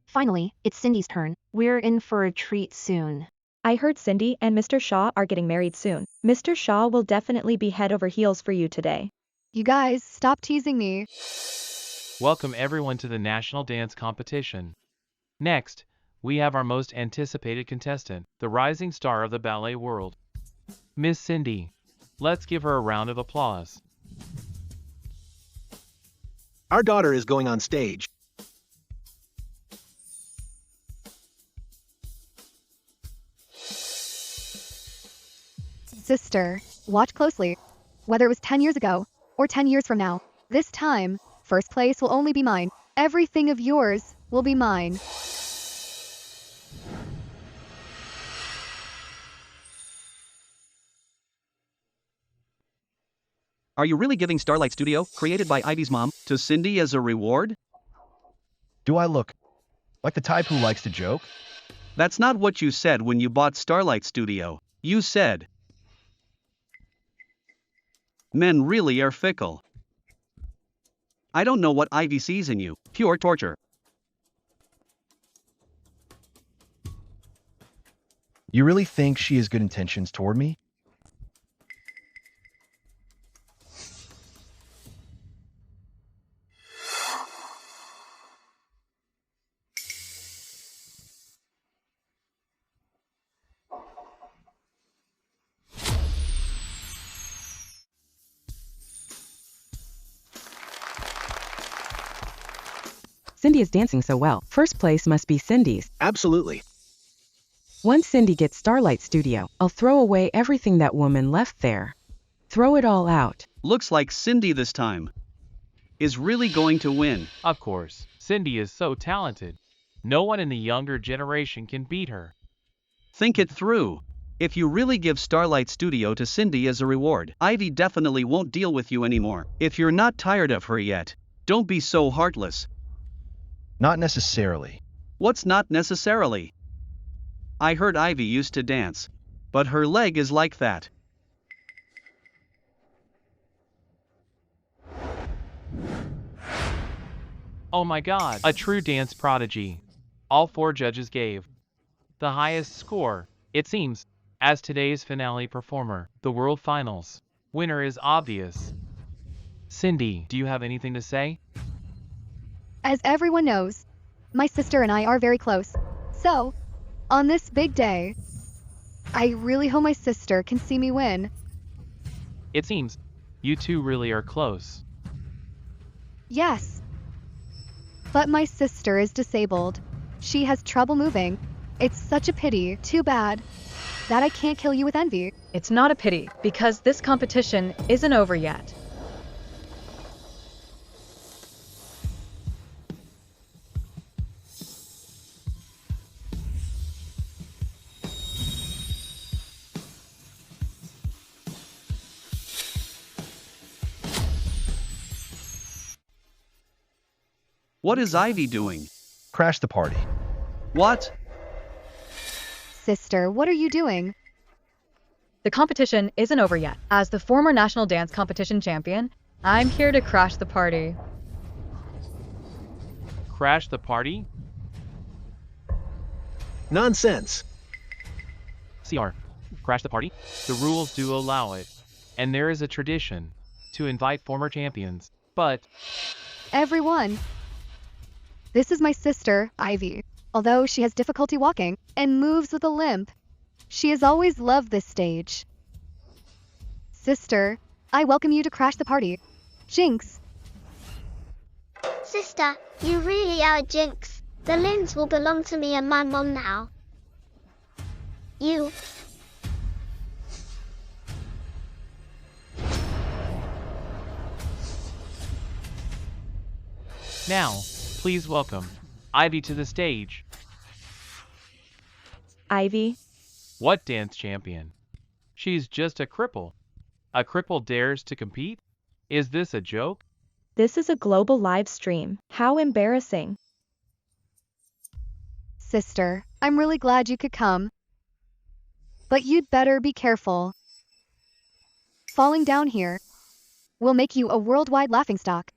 Finally, it's Cindy's turn. We're in for a treat soon. I heard Cindy and Mr. Shaw are getting married soon. Mr. Shaw will definitely be head over heels for you today. You guys, stop teasing me. Welcome everyone to the National Dance Competition. Next, we have our most anticipated contestant, the rising star of the ballet world, Miss Cindy. Let's give her a round of applause. Our daughter is going on stage. Sister, watch closely. Whether it was 10 years ago or 10 years from now, this time, first place will only be mine. Everything of yours will be mine. Are you really giving Starlight Studio, created by Ivy's mom, to Cindy as a reward? Do I look like the type who likes to joke? That's not what you said when you bought Starlight Studio. You said, men really are fickle. I don't know what Ivy sees in you. Pure torture. You really think she has good intentions toward me? Cindy is dancing so well. First place must be Cindy's. Absolutely. Once Cindy gets Starlight Studio, I'll throw away everything that woman left there. Throw it all out. Looks like Cindy this time is really going to win. Of course, Cindy is so talented. No one in the younger generation can beat her. Think it through. If you really give Starlight Studio to Cindy as a reward, Ivy definitely won't deal with you anymore. If you're not tired of her yet, don't be so heartless. Not necessarily. What's not necessarily? I heard Ivy used to dance, but her leg is like that. Oh my god, a true dance prodigy. All 4 judges gave the highest score, it seems, as today's finale performer. The World Finals winner is obvious. Cindy, do you have anything to say? As everyone knows, my sister and I are very close. So, on this big day, I really hope my sister can see me win. It seems you two really are close. Yes. But my sister is disabled. She has trouble moving. It's such a pity, too bad, that I can't kill you with envy. It's not a pity, because this competition isn't over yet. What is Ivy doing? Crash the party. What? Sister, what are you doing? The competition isn't over yet. As the former national dance competition champion, I'm here to crash the party. Crash the party? Nonsense. CR. Crash the party? The rules do allow it. And there is a tradition to invite former champions. But Everyone. This is my sister, Ivy. Although she has difficulty walking and moves with a limp, she has always loved this stage. Sister, I welcome you to crash the party. Jinx. Sister, you really are a jinx. The limbs will belong to me and my mom now. You. now, please welcome Ivy to the stage. Ivy? What dance champion? She's just a cripple. A cripple dares to compete? Is this a joke? This is a global live stream. How embarrassing. Sister, I'm really glad you could come. But you'd better be careful. Falling down here will make you a worldwide laughingstock.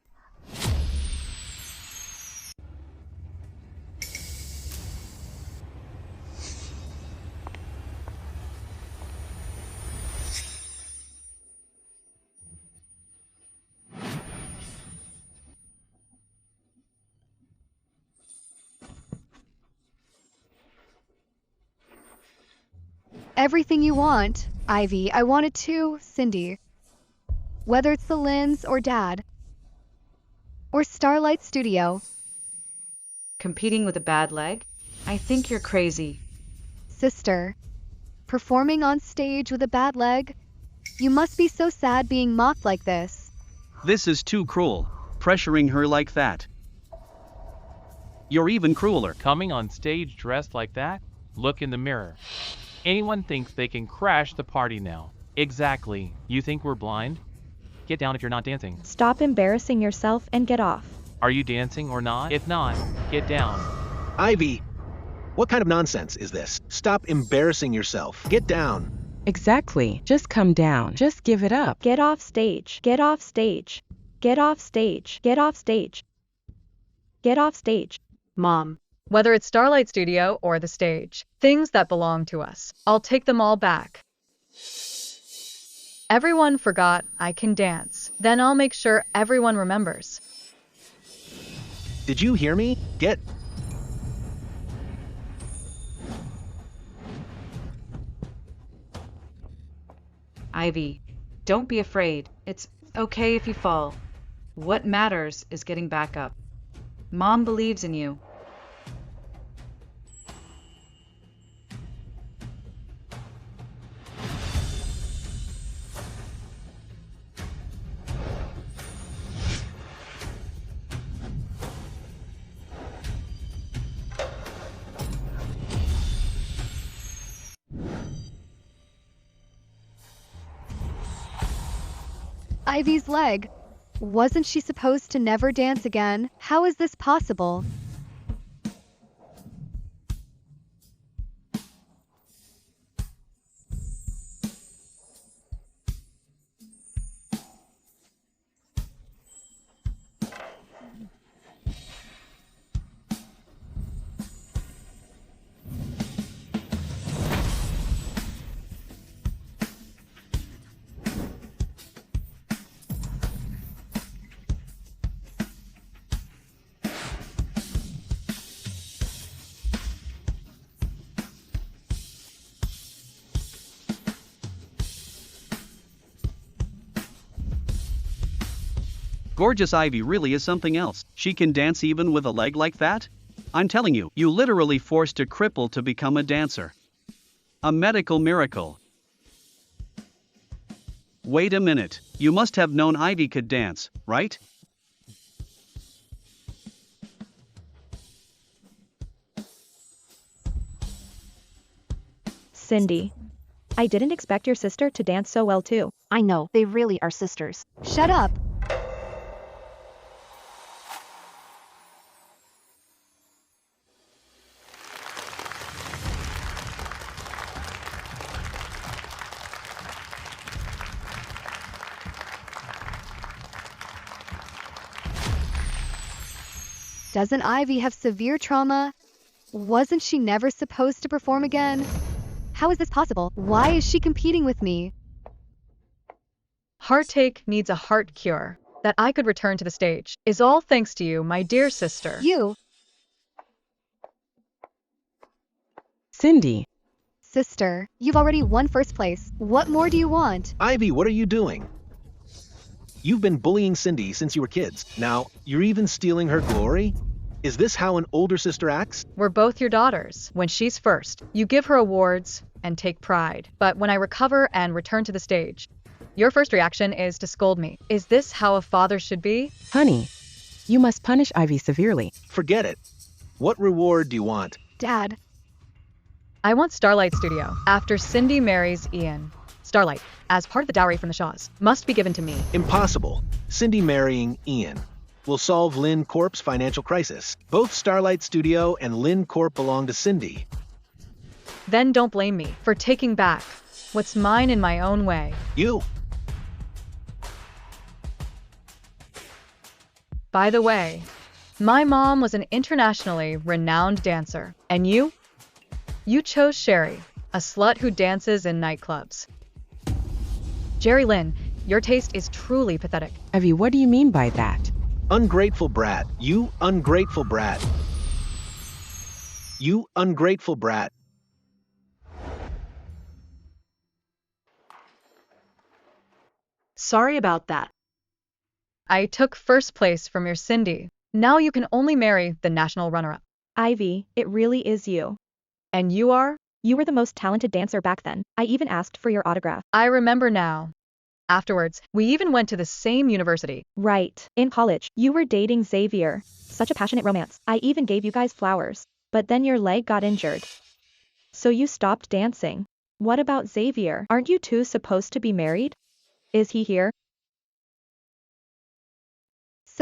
Everything you want, Ivy. I want it too, Cindy. Whether it's the Lins or Dad. Or Starlight Studio. Competing with a bad leg? I think you're crazy. Sister, performing on stage with a bad leg? You must be so sad being mocked like this. This is too cruel, pressuring her like that. You're even crueler. Coming on stage dressed like that? Look in the mirror. Anyone thinks they can crash the party now. Exactly. You think we're blind? Get down if you're not dancing. Stop embarrassing yourself and get off. Are you dancing or not? If not, get down. Ivy, what kind of nonsense is this? Stop embarrassing yourself. Get down. Exactly. Just come down. Just give it up. Get off stage. Get off stage. Get off stage. Get off stage. Get off stage. Mom. Whether it's Starlight Studio or the stage, things that belong to us, I'll take them all back. Everyone forgot I can dance. Then I'll make sure everyone remembers. Did you hear me? Get... Ivy, don't be afraid. It's okay if you fall. What matters is getting back up. Mom believes in you. Ivy's leg. Wasn't she supposed to never dance again? How is this possible? Gorgeous Ivy really is something else. She can dance even with a leg like that? I'm telling you, you literally forced a cripple to become a dancer. A medical miracle. Wait a minute, you must have known Ivy could dance, right? Cindy. I didn't expect your sister to dance so well too. I know, they really are sisters. Shut up. Doesn't Ivy have severe trauma? Wasn't she never supposed to perform again? How is this possible? Why is she competing with me? Heartache needs a heart cure. That I could return to the stage is all thanks to you, my dear sister. You. Cindy. Sister, you've already won first place. What more do you want? Ivy, what are you doing? You've been bullying Cindy since you were kids. Now, you're even stealing her glory? Is this how an older sister acts? We're both your daughters. When she's first, you give her awards and take pride. But when I recover and return to the stage, your first reaction is to scold me. Is this how a father should be? Honey, you must punish Ivy severely. Forget it. What reward do you want? Dad. I want Starlight Studio. After Cindy marries Ian, Starlight, as part of the dowry from the Shaws, must be given to me. Impossible. Cindy marrying Ian will solve Lynn Corp's financial crisis. Both Starlight Studio and Lynn Corp belong to Cindy. Then don't blame me for taking back what's mine in my own way. You. By the way, my mom was an internationally renowned dancer. And you? You chose Sherry, a slut who dances in nightclubs. Jerry Lynn, your taste is truly pathetic. Ivy, what do you mean by that? Ungrateful brat. You ungrateful brat. You ungrateful brat. Sorry about that. I took first place from your Cindy. Now you can only marry the national runner-up. Ivy, it really is you. And you are? You were the most talented dancer back then. I even asked for your autograph. I remember now. Afterwards, we even went to the same university. Right. In college, you were dating Xavier. Such a passionate romance. I even gave you guys flowers. But then your leg got injured. So you stopped dancing. What about Xavier? Aren't you two supposed to be married? Is he here?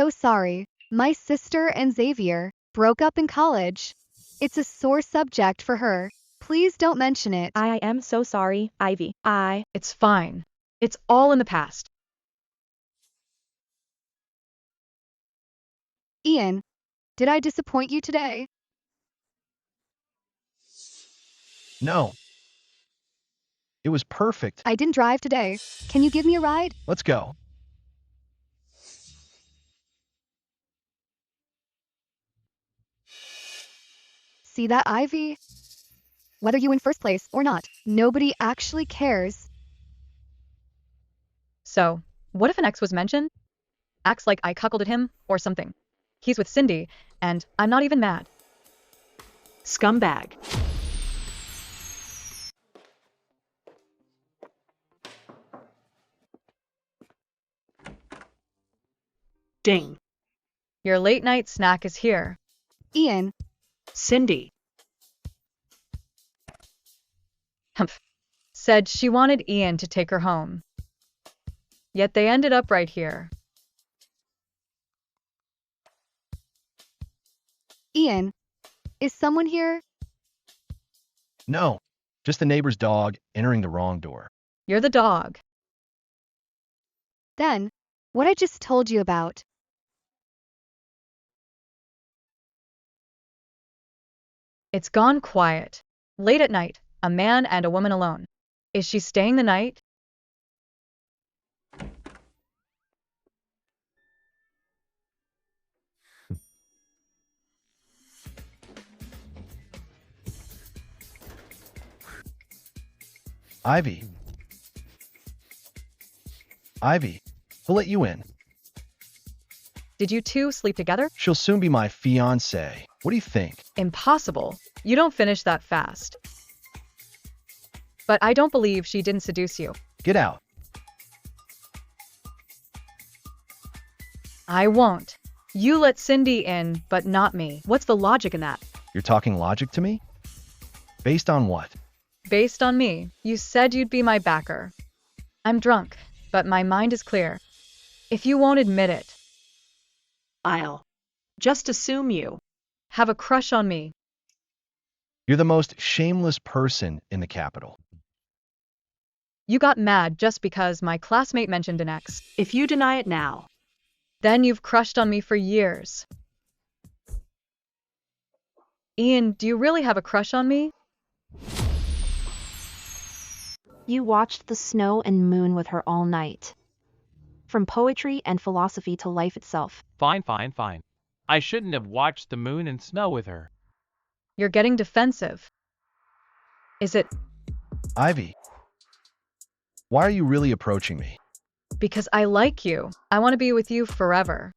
so sorry. My sister and Xavier broke up in college. It's a sore subject for her. Please don't mention it. I am so sorry, Ivy. It's fine. It's all in the past. Ian, did I disappoint you today? No. It was perfect. I didn't drive today. Can you give me a ride? Let's go. See that, Ivy? Whether you win first place or not, nobody actually cares. So, what if an ex was mentioned? Acts like I cuckolded him or something. He's with Cindy, and I'm not even mad. Scumbag. Ding. Your late night snack is here. Ian. Cindy. Humph. Said she wanted Ian to take her home. Yet they ended up right here. Ian, is someone here? No, just the neighbor's dog entering the wrong door. You're the dog. Then, what I just told you about. It's gone quiet. Late at night, a man and a woman alone. Is she staying the night? Ivy. Ivy, we'll let you in. Did you two sleep together? She'll soon be my fiancé. What do you think? Impossible. You don't finish that fast. But I don't believe she didn't seduce you. Get out. I won't. You let Cindy in, but not me. What's the logic in that? You're talking logic to me? Based on what? Based on me, you said you'd be my backer. I'm drunk, but my mind is clear. If you won't admit it, I'll just assume you have a crush on me. You're the most shameless person in the capital. You got mad just because my classmate mentioned an ex. If you deny it now, then you've crushed on me for years. Ian, do you really have a crush on me? You watched the snow and moon with her all night. From poetry and philosophy to life itself. Fine. I shouldn't have watched the moon and snow with her. You're getting defensive. Is it? Ivy, why are you really approaching me? Because I like you. I want to be with you forever.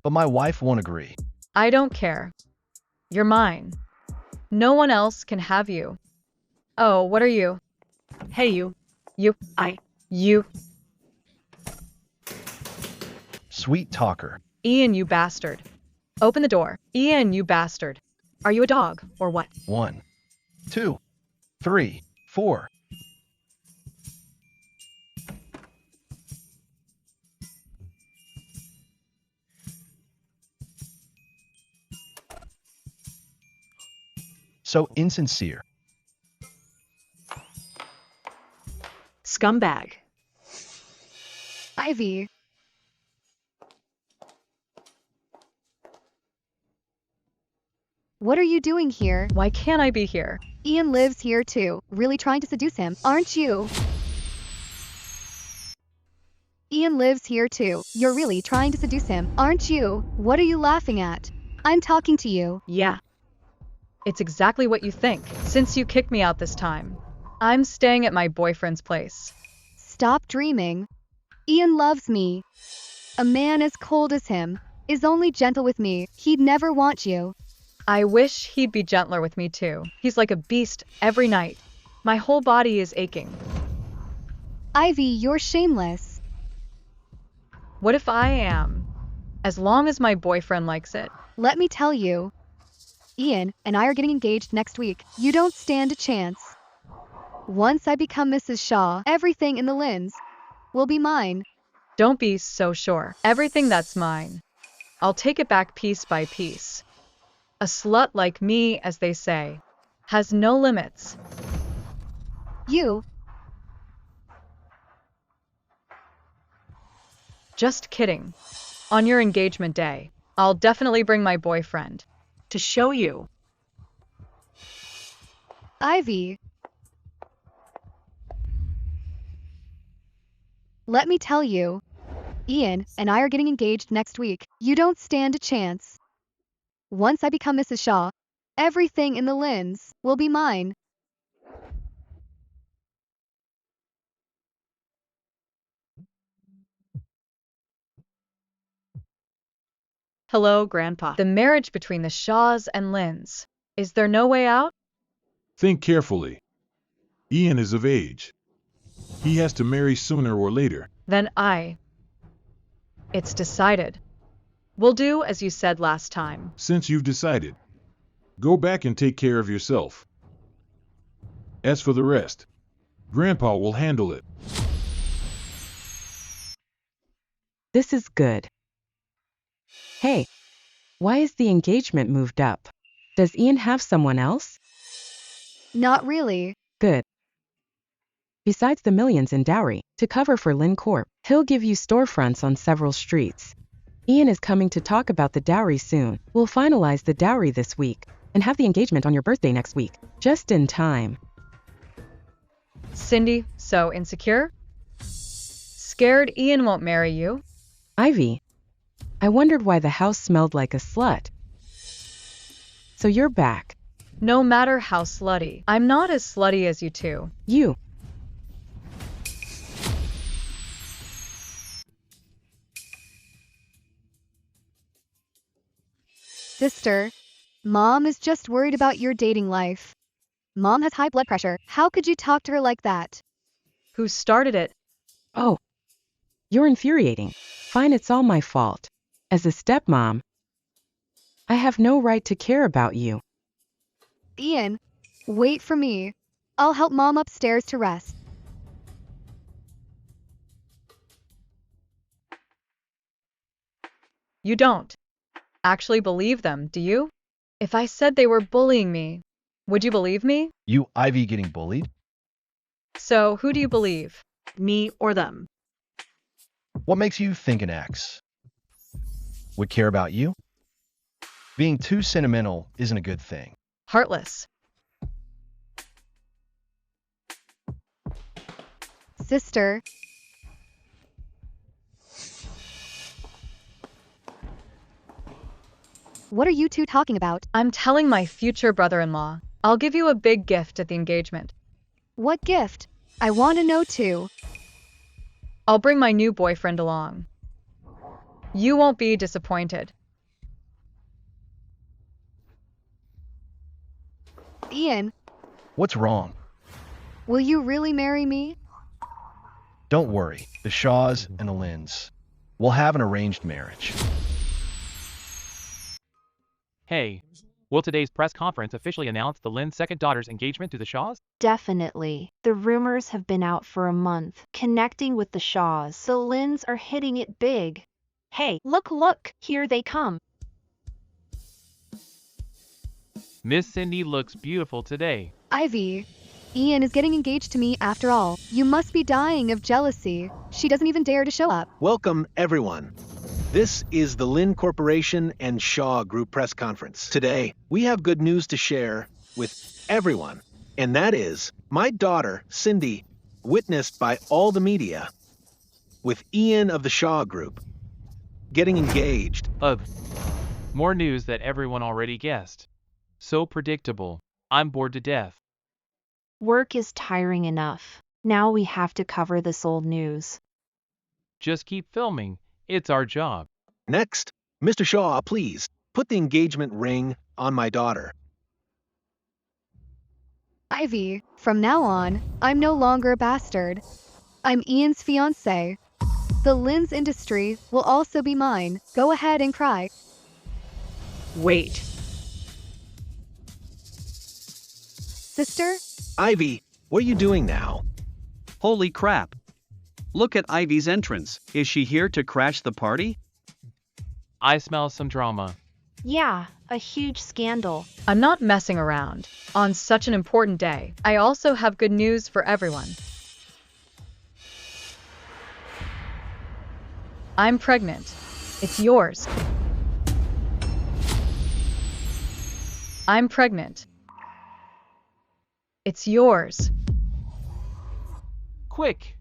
But my wife won't agree. I don't care. You're mine. No one else can have you. Oh, what are you? Hey, you. You. You. Sweet talker. Ian, you bastard. Open the door. Ian, you bastard. Are you a dog, or what? 1, 2, 3, 4. So insincere. Scumbag. Ivy. What are you doing here? Why can't I be here? Ian lives here too. Really trying to seduce him, aren't you? Ian lives here too. You're really trying to seduce him, aren't you? What are you laughing at? I'm talking to you. Yeah. It's exactly what you think, since you kicked me out this time. I'm staying at my boyfriend's place. Stop dreaming. Ian loves me. A man as cold as him is only gentle with me. He'd never want you. I wish he'd be gentler with me too. He's like a beast every night. My whole body is aching. Ivy, you're shameless. What if I am? As long as my boyfriend likes it. Let me tell you. Ian and I are getting engaged next week. You don't stand a chance. Once I become Mrs. Shaw, everything in the Lynns will be mine. Don't be so sure. Everything that's mine, I'll take it back piece by piece. A slut like me, as they say, has no limits. You, Just kidding. On your engagement day, I'll definitely bring my boyfriend. To show you. Ivy. Let me tell you, Ian and I are getting engaged next week. You don't stand a chance. Once I become Mrs. Shaw, everything in the Lynns will be mine. Hello, Grandpa. The marriage between the Shaws and Lynns. Is there no way out? Think carefully. Ian is of age. He has to marry sooner or later. Then It's decided. We'll do as you said last time. Since you've decided, go back and take care of yourself. As for the rest, Grandpa will handle it. This is good. Hey, why is the engagement moved up? Does Ian have someone else? Not really. Good. Besides the millions in dowry to cover for Lynn Corp, he'll give you storefronts on several streets. Ian is coming to talk about the dowry soon. We'll finalize the dowry this week and have the engagement on your birthday next week, just in time. Cindy, so insecure? Scared Ian won't marry you? Ivy, I wondered why the house smelled like a slut. So you're back. No matter how slutty, I'm not as slutty as you two. You. Sister, Mom is just worried about your dating life. Mom has high blood pressure. How could you talk to her like that? Who started it? Oh, you're infuriating. Fine, it's all my fault. As a stepmom, I have no right to care about you. Ian, wait for me. I'll help Mom upstairs to rest. You don't actually believe them, do you? If I said they were bullying me, would you believe me? You, Ivy, getting bullied? So who do you believe? Me or them? What makes you think an ex would care about you? Being too sentimental isn't a good thing. Heartless. Sister, what are you two talking about? I'm telling my future brother-in-law. I'll give you a big gift at the engagement. What gift? I want to know too. I'll bring my new boyfriend along. You won't be disappointed. Ian, What's wrong? will you really marry me? Don't worry, the Shaws and the Lynns will have an arranged marriage. Hey, will today's press conference officially announce the Lynn's second daughter's engagement to the Shaws? Definitely. The rumors have been out for a month, connecting with the Shaws. The Lynns are hitting it big. Hey, look, here they come. Miss Cindy looks beautiful today. Ivy, Ian is getting engaged to me after all. You must be dying of jealousy. She doesn't even dare to show up. Welcome, everyone. This is the Lynn Corporation and Shaw Group press conference. Today, we have good news to share with everyone, and that is my daughter, Cindy, witnessed by all the media, with Ian of the Shaw Group, getting engaged. More news that everyone already guessed. So predictable. I'm bored to death. Work is tiring enough. Now we have to cover this old news. Just keep filming. It's our job. Next, Mr. Shaw, please, put the engagement ring on my daughter. Ivy, from now on, I'm no longer a bastard. I'm Ian's fiancé. The Lynn's industry will also be mine. Go ahead and cry. Wait. Sister? Ivy, what are you doing now? Holy crap. Look at Ivy's entrance. Is she here to crash the party? I smell some drama. Yeah, a huge scandal. I'm not messing around. On such an important day, I also have good news for everyone. I'm pregnant. It's yours. I'm pregnant. It's yours. Quick!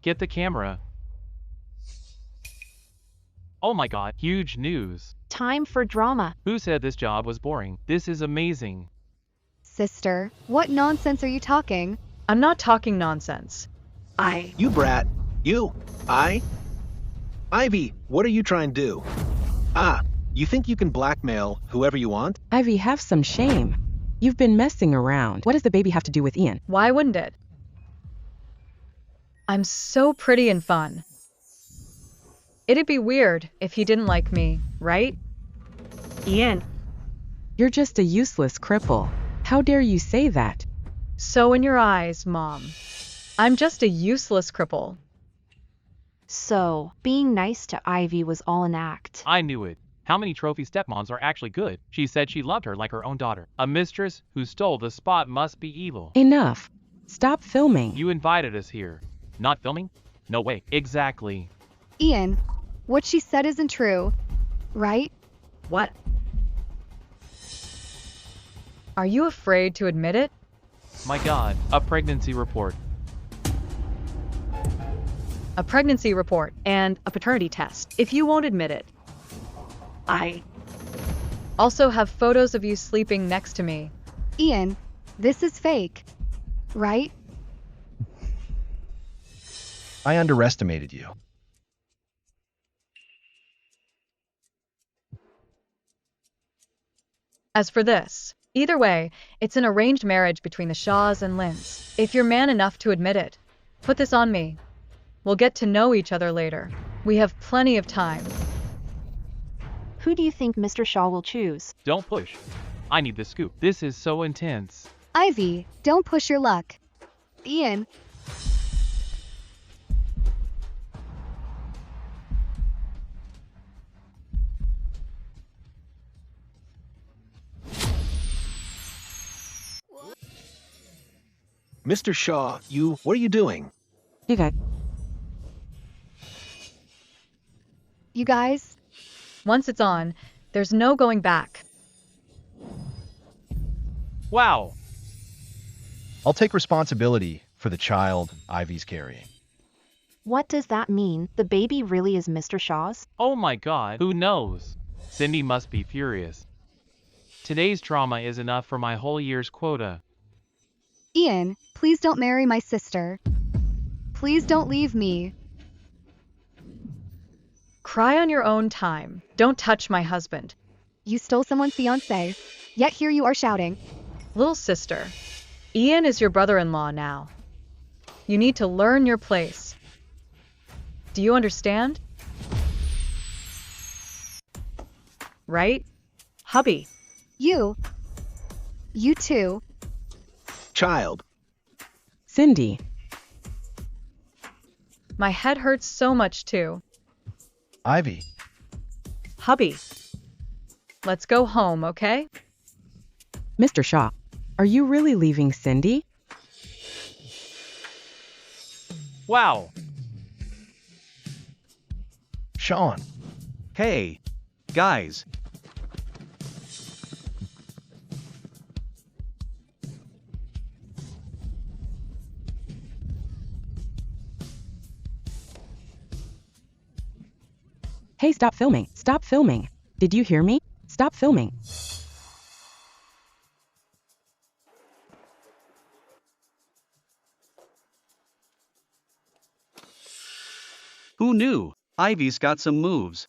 Get the camera. Oh my god, huge news. Time for drama. Who said this job was boring? This is amazing. Sister, what nonsense are you talking? I'm not talking nonsense. You brat. You. Ivy, what are you trying to do? You think you can blackmail whoever you want? Ivy, have some shame. You've been messing around. What does the baby have to do with Ian? Why wouldn't it? I'm so pretty and fun. It'd be weird if he didn't like me, right? Ian. You're just a useless cripple. How dare you say that? So in your eyes, Mom. I'm just a useless cripple. So, being nice to Ivy was all an act. I knew it. How many trophy stepmoms are actually good? She said she loved her like her own daughter. A mistress who stole the spot must be evil. Enough. Stop filming. You invited us here. Not filming? No way. Exactly. Ian, what she said isn't true, right? What? Are you afraid to admit it? My god, a pregnancy report. A pregnancy report. And a paternity test, if you won't admit it. I also have photos of you sleeping next to me. Ian, this is fake, right? I underestimated you. As for this, either way, it's an arranged marriage between the Shaws and Lins. If you're man enough to admit it, put this on me. We'll get to know each other later. We have plenty of time. Who do you think Mr. Shaw will choose? Don't push. I need the scoop. This is so intense. Ivy, don't push your luck. Ian. Mr. Shaw, what are you doing? You guys? Once it's on, there's no going back. Wow. I'll take responsibility for the child Ivy's carrying. What does that mean? The baby really is Mr. Shaw's? Oh my god, who knows? Cindy must be furious. Today's drama is enough for my whole year's quota. Ian, please don't marry my sister. Please don't leave me. Cry on your own time. Don't touch my husband. You stole someone's fiancé, yet here you are shouting. Little sister, Ian is your brother-in-law now. You need to learn your place. Do you understand? Right? Hubby. You too. Child. Cindy. My head hurts so much too. Ivy. Hubby. Let's go home, okay? Mr. Shaw, are you really leaving Cindy? Wow. Sean. Hey, guys. Hey, stop filming. Stop filming. Did you hear me? Stop filming. Who knew? Ivy's got some moves.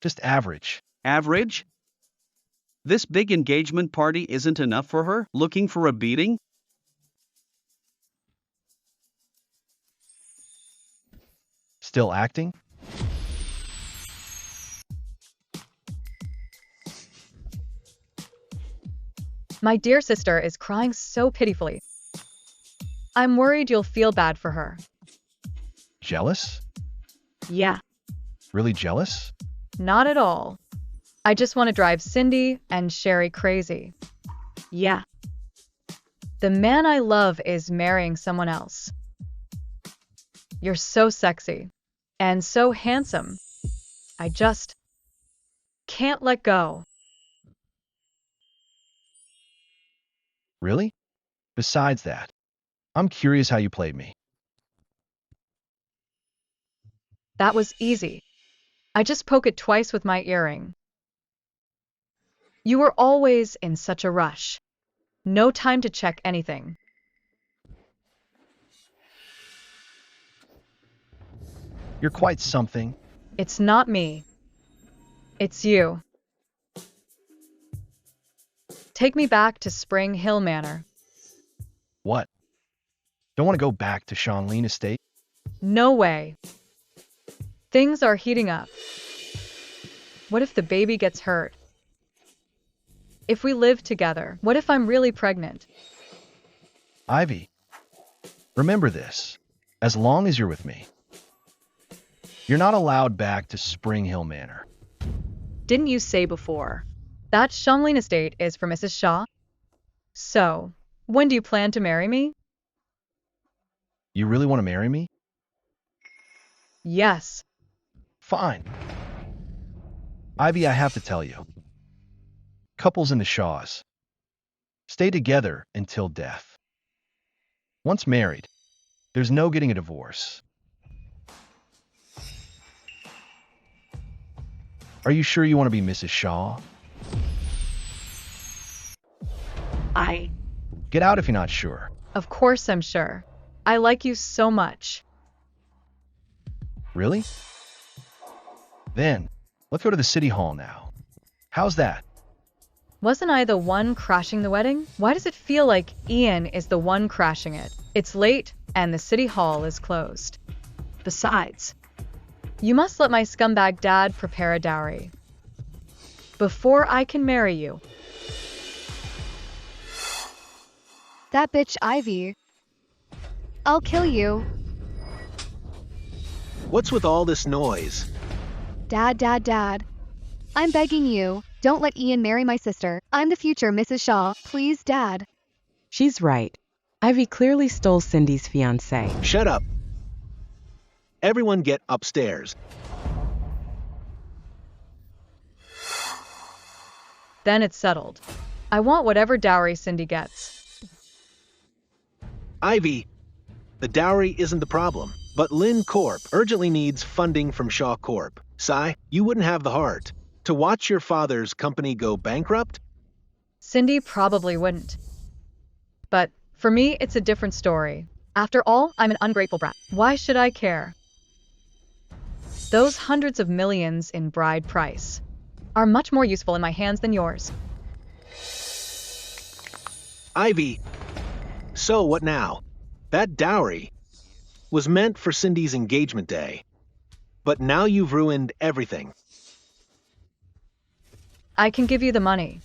Just average. Average? This big engagement party isn't enough for her? Looking for a beating? Still acting? My dear sister is crying so pitifully. I'm worried you'll feel bad for her. Jealous? Yeah. Really jealous? Not at all. I just want to drive Cindy and Sherry crazy. Yeah. The man I love is marrying someone else. You're so sexy and so handsome. I just can't let go. Really? Besides that, I'm curious how you played me. That was easy. I just poke it twice with my earring. You were always in such a rush. No time to check anything. You're quite something. It's not me. It's you. Take me back to Spring Hill Manor. What? Don't want to go back to Seanleen Estate? No way. Things are heating up. What if the baby gets hurt? If we live together, what if I'm really pregnant? Ivy, remember this. As long as you're with me, you're not allowed back to Spring Hill Manor. Didn't you say before that Seanleen Estate is for Mrs. Shaw? So, when do you plan to marry me? You really want to marry me? Yes. Fine. Ivy, I have to tell you. Couples in the Shaws stay together until death. Once married, there's no getting a divorce. Are you sure you want to be Mrs. Shaw? Get out if you're not sure. Of course I'm sure. I like you so much. Really? Then, let's go to the city hall now. How's that? Wasn't I the one crashing the wedding? Why does it feel like Ian is the one crashing it? It's late and the city hall is closed. Besides, you must let my scumbag dad prepare a dowry before I can marry you. That bitch Ivy. I'll kill you. What's with all this noise? Dad. I'm begging you, don't let Ian marry my sister. I'm the future Mrs. Shaw. Please, Dad. She's right. Ivy clearly stole Cindy's fiancé. Shut up. Everyone get upstairs. Then it's settled. I want whatever dowry Cindy gets. Ivy, the dowry isn't the problem, but Lynn Corp urgently needs funding from Shaw Corp. Cy, you wouldn't have the heart to watch your father's company go bankrupt? Cindy probably wouldn't. But for me, it's a different story. After all, I'm an ungrateful brat. Why should I care? Those hundreds of millions in bride price are much more useful in my hands than yours. Ivy, so what now? That dowry was meant for Cindy's engagement day. But now you've ruined everything. I can give you the money.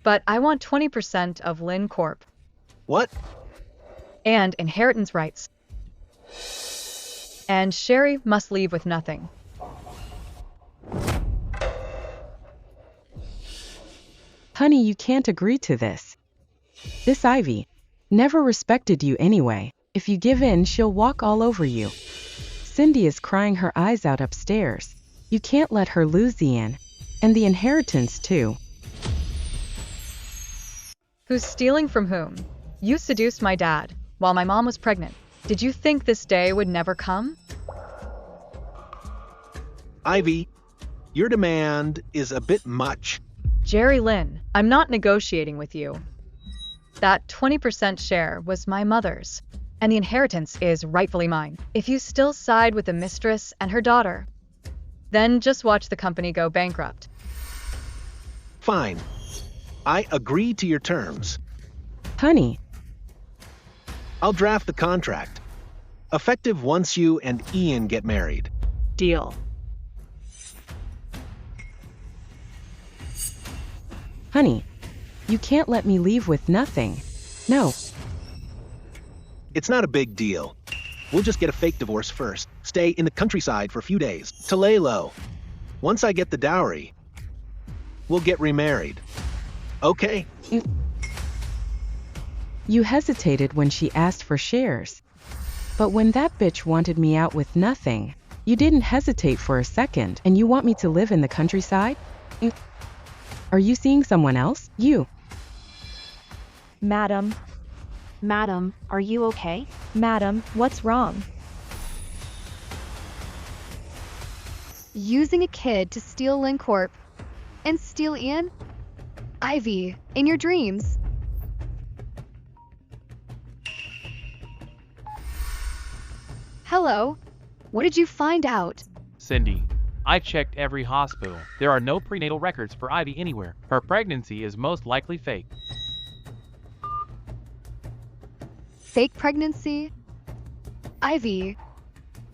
But I want 20% of Lynn Corp. What? And inheritance rights. And Sherry must leave with nothing. Honey, you can't agree to this. This Ivy never respected you anyway. If you give in, she'll walk all over you. Cindy is crying her eyes out upstairs. You can't let her lose Ian. And the inheritance, too. Who's stealing from whom? You seduced my dad while my mom was pregnant. Did you think this day would never come? Ivy, your demand is a bit much. Jerry Lynn, I'm not negotiating with you. That 20% share was my mother's, and the inheritance is rightfully mine. If you still side with the mistress and her daughter, then just watch the company go bankrupt. Fine. I agree to your terms. Honey. I'll draft the contract. Effective once you and Ian get married. Deal. Honey, you can't let me leave with nothing. No. It's not a big deal. We'll just get a fake divorce first. Stay in the countryside for a few days to lay low. Once I get the dowry, we'll get remarried. Okay? You hesitated when she asked for shares. But when that bitch wanted me out with nothing, you didn't hesitate for a second, and you want me to live in the countryside? Are you seeing someone else? You. Madam, Madam, are you okay? madam, what's wrong? Using a kid to steal LinCorp and steal Ian? Ivy, in your dreams. Hello. What did you find out? Cindy, I checked every hospital. There are no prenatal records for Ivy anywhere. Her pregnancy is most likely fake. Fake pregnancy? Ivy.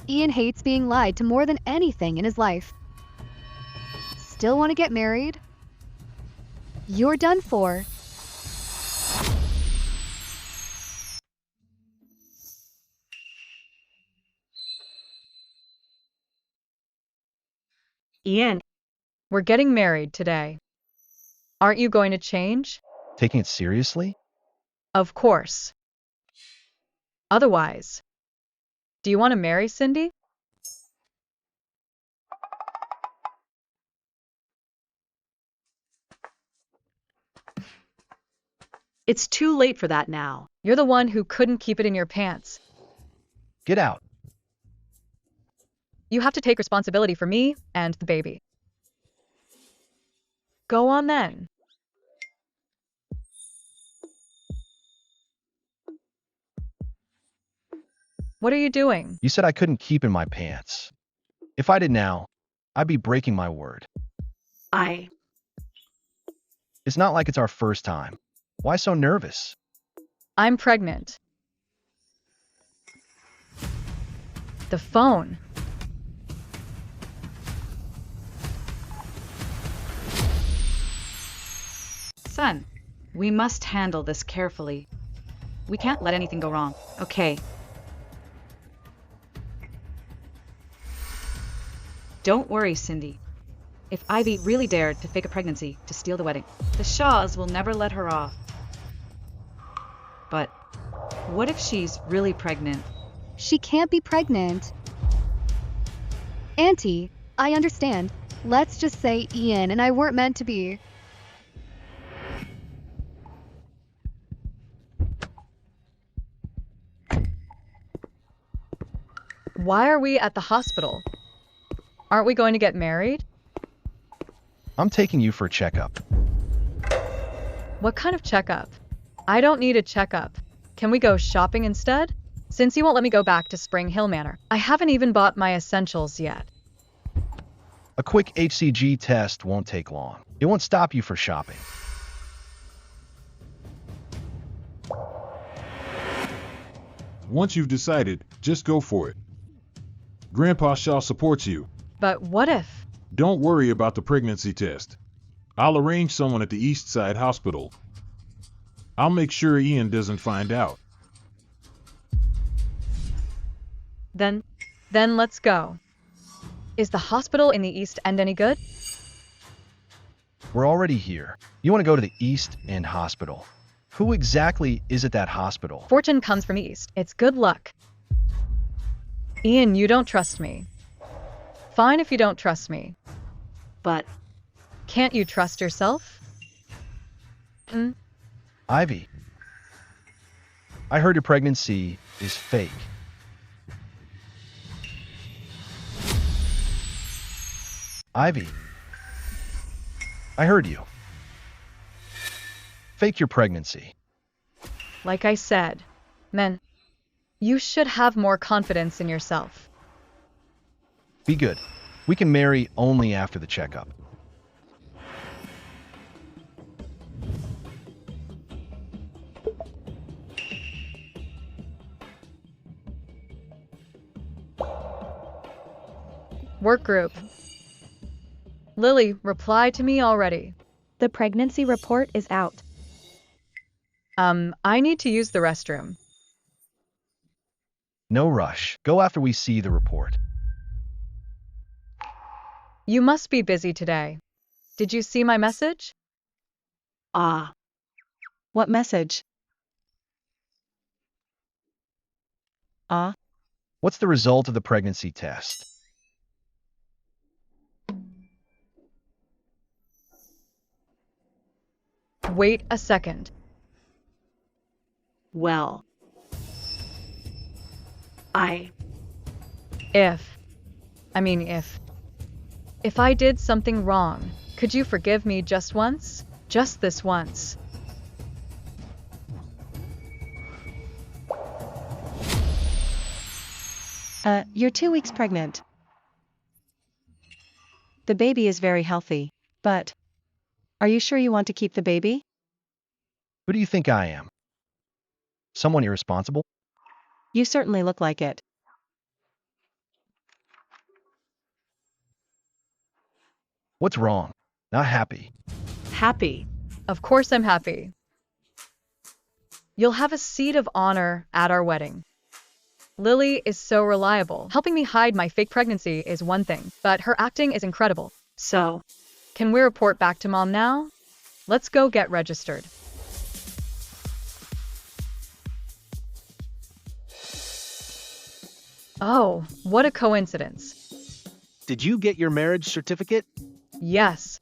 Ian hates being lied to more than anything in his life. Still want to get married? You're done for. Ian, We're getting married today. Aren't you going to change? Taking it seriously? Of course. Otherwise, do you want to marry Cindy? it's too late for that now. You're the one who couldn't keep it in your pants. Get out. You have to take responsibility for me and the baby. Go on then. What are you doing? You said I couldn't keep in my pants. If I did now, I'd be breaking my word. It's not like it's our first time. Why so nervous? I'm pregnant. The phone. Son, we must handle this carefully. We can't let anything go wrong, okay? Don't worry, Cindy. If Ivy really dared to fake a pregnancy to steal the wedding, the Shaws will never let her off. But what if she's really pregnant? She can't be pregnant. Auntie, I understand. Let's just say Ian and I weren't meant to be. Why are we at the hospital? Aren't we going to get married? I'm taking you for a checkup. What kind of checkup? I don't need a checkup. Can we go shopping instead? Since you won't let me go back to Spring Hill Manor, I haven't even bought my essentials yet. A quick HCG test won't take long. It won't stop you for shopping. Once you've decided, just go for it. Grandpa Shaw supports you. But what if? Don't worry about the pregnancy test. I'll arrange someone at the East Side Hospital. I'll make sure Ian doesn't find out. Then let's go. Is the hospital in the East End any good? We're already here. You want to go to the East End Hospital. Who exactly is at that hospital? Fortune comes from East. It's good luck. Ian, you don't trust me. Fine if you don't trust me. But can't you trust yourself? Ivy, I heard your pregnancy is fake. Ivy, I heard you. Fake your pregnancy. Like I said, men, you should have more confidence in yourself. Be good. We can marry only after the checkup. Work group. Lily, reply to me already. The pregnancy report is out. I need to use the restroom. No rush. Go after we see the report. You must be busy today. Did you see my message? Ah. What message? Ah. What's the result of the pregnancy test? Wait a second. Well, If I did something wrong, could you forgive me just once? Just this once. You're 2 weeks pregnant. The baby is very healthy, but are you sure you want to keep the baby? Who do you think I am? Someone irresponsible? You certainly look like it. What's wrong? Not happy. happy. Of course I'm happy. You'll have a seat of honor at our wedding. Lily is so reliable. Helping me hide my fake pregnancy is one thing, but her acting is incredible. So, Can we report back to Mom now? Let's go get registered. Oh, what a coincidence. Did you get your marriage certificate? Yes.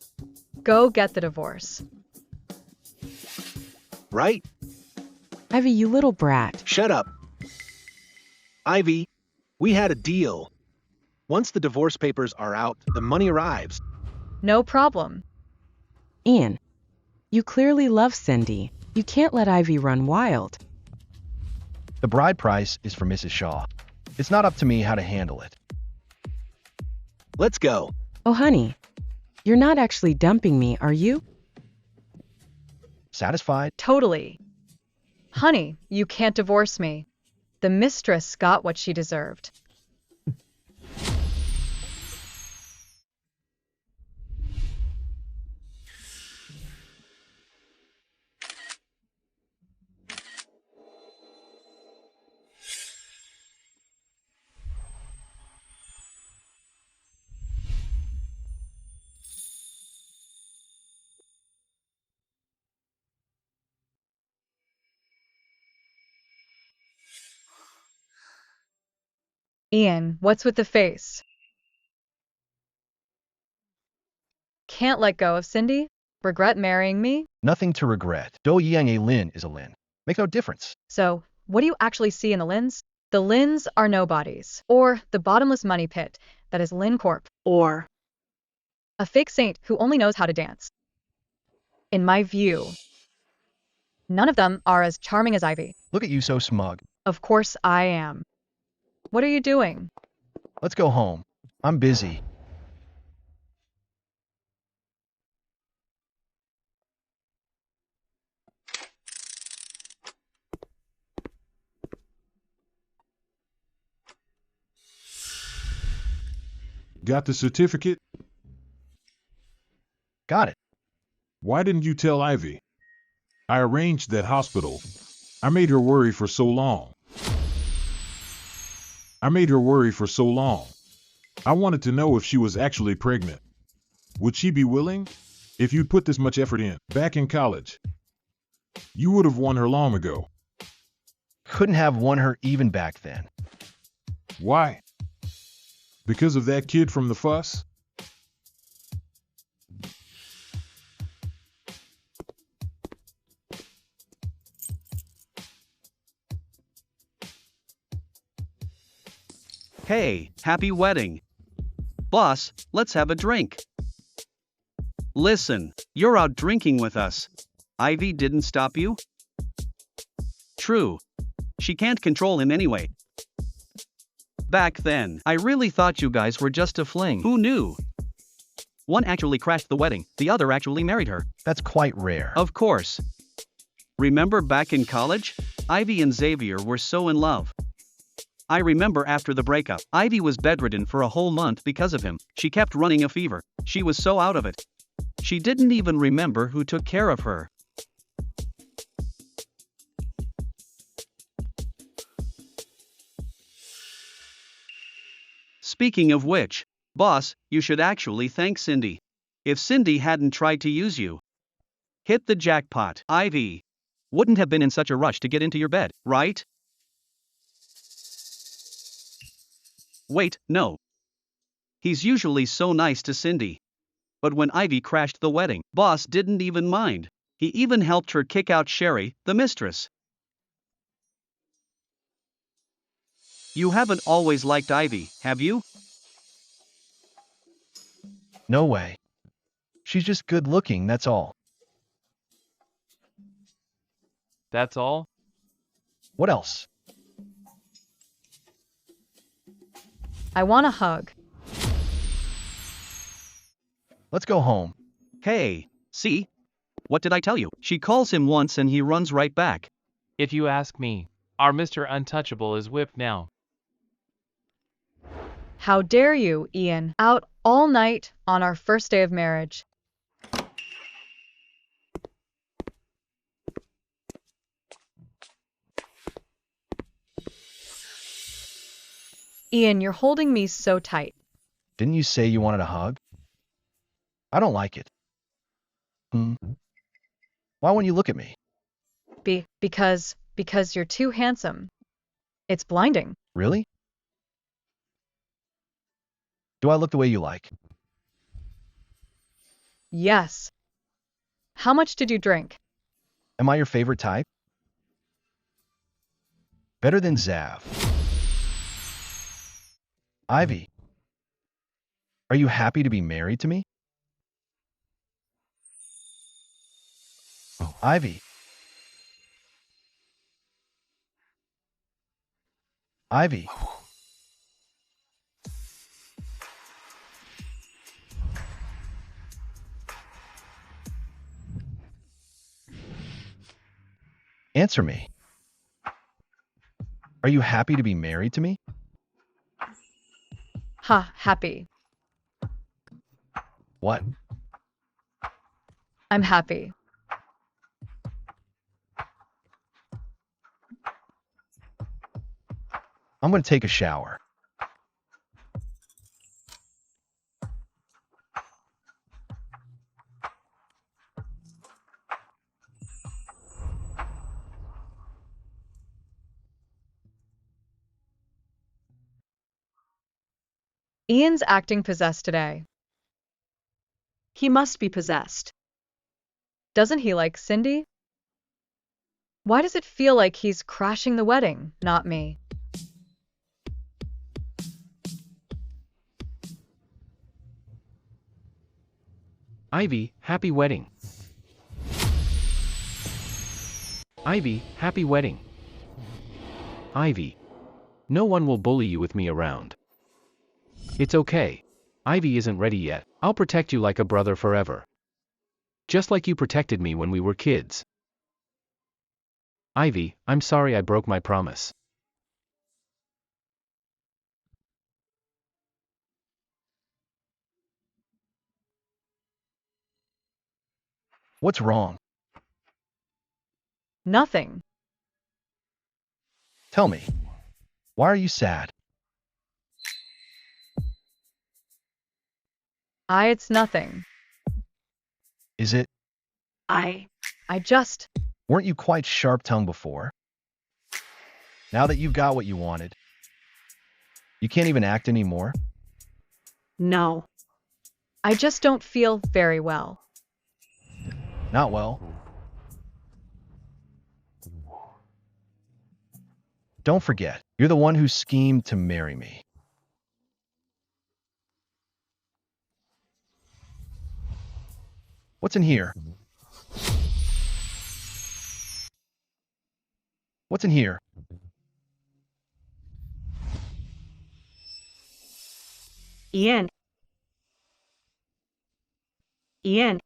Go get the divorce. Right? Ivy, you little brat. Shut up. Ivy, we had a deal. Once the divorce papers are out, the money arrives. No problem. Ian, you clearly love Cindy. You can't let Ivy run wild. The bride price is for Mrs. Shaw. It's not up to me how to handle it. Let's go. Oh, honey, you're not actually dumping me, are you? Satisfied? Totally. Honey, you can't divorce me. The mistress got what she deserved. Ian, what's with the face? Can't let go of Cindy? Regret marrying me? Nothing to regret. Do Yang a Lin is a Lin. Makes no difference. So, what do you actually see in the Lins? The Lins are nobodies, or the bottomless money pit that is Lin Corp, or a fake saint who only knows how to dance. In my view, none of them are as charming as Ivy. Look at you so smug. Of course I am. What are you doing? Let's go home. I'm busy. Got the certificate? Got it. Why didn't you tell Ivy? I arranged that hospital. I made her worry for so long. I wanted to know if she was actually pregnant. Would she be willing? If you'd put this much effort in, back in college, you would have won her long ago. Couldn't have won her even back then. Why? Because of that kid from the fuss? Hey, happy wedding. Boss, let's have a drink. Listen, you're out drinking with us. Ivy didn't stop you? True. She can't control him anyway. Back then, I really thought you guys were just a fling. Who knew? One actually crashed the wedding, the other actually married her. That's quite rare. Of course. Remember back in college? Ivy and Xavier were so in love. I remember after the breakup, Ivy was bedridden for a whole month because of him. She kept running a fever. She was so out of it. She didn't even remember who took care of her. Speaking of which, boss, you should actually thank Cindy. If Cindy hadn't tried to use you, hit the jackpot. Ivy wouldn't have been in such a rush to get into your bed, right? Wait, no. He's usually so nice to Cindy. But when Ivy crashed the wedding, boss didn't even mind. He even helped her kick out Sherry, the mistress. You haven't always liked Ivy, have you? No way. She's just good looking, that's all. That's all? What else? I want a hug. Let's go home. Hey, see? What did I tell you? She calls him once and he runs right back. If you ask me, our Mr. Untouchable is whipped now. How dare you, Ian, out all night on our first day of marriage. Ian, you're holding me so tight. Didn't you say you wanted a hug? I don't like it. Why won't you look at me? Because you're too handsome. It's blinding. Really? Do I look the way you like? Yes. How much did you drink? Am I your favorite type? Better than Zav. Ivy, are you happy to be married to me? Ivy. Ivy. Answer me. Are you happy to be married to me? Ha, happy. What? I'm happy. I'm going to take a shower. Ian's acting possessed today. He must be possessed. Doesn't he like Cindy? Why does it feel like he's crashing the wedding, not me? Ivy, happy wedding. Ivy, happy wedding. Ivy. No one will bully you with me around. It's okay. Ivy isn't ready yet. I'll protect you like a brother forever. Just like you protected me when we were kids. Ivy, I'm sorry I broke my promise. What's wrong? Nothing. Tell me. Why are you sad? It's nothing. Is it? I just... Weren't you quite sharp-tongued before? Now that you've got what you wanted, you can't even act anymore? No. I just don't feel very well. Not well. Don't forget, you're the one who schemed to marry me. What's in here? What's in here? Ian. Ian.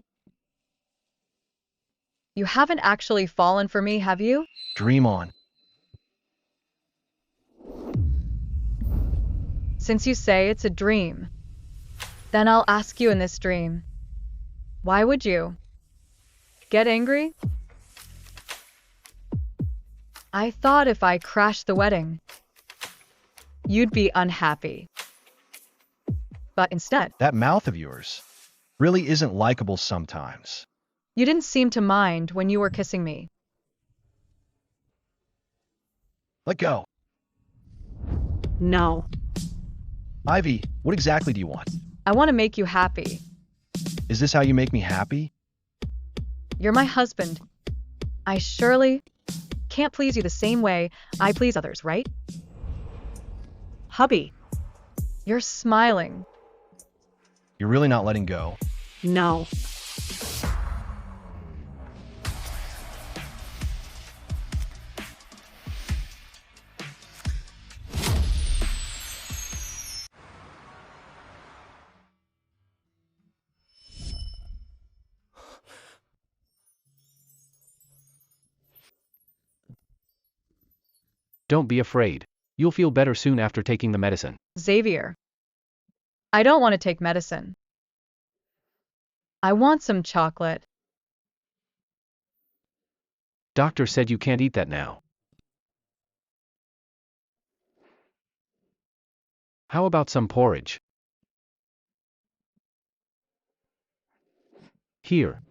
You haven't actually fallen for me, have you? Dream on. Since you say it's a dream, then I'll ask you in this dream. Why would you get angry? I thought if I crashed the wedding, you'd be unhappy. But instead, That mouth of yours really isn't likable sometimes. you didn't seem to mind when you were kissing me. Let go. No. Ivy, what exactly do you want? I want to make you happy. Is this how you make me happy? You're my husband. I surely can't please you the same way I please others, right? Hubby. You're smiling. You're really not letting go. No. Don't be afraid. You'll feel better soon after taking the medicine. Xavier. I don't want to take medicine. I want some chocolate. Doctor said you can't eat that now. How about some porridge? Here.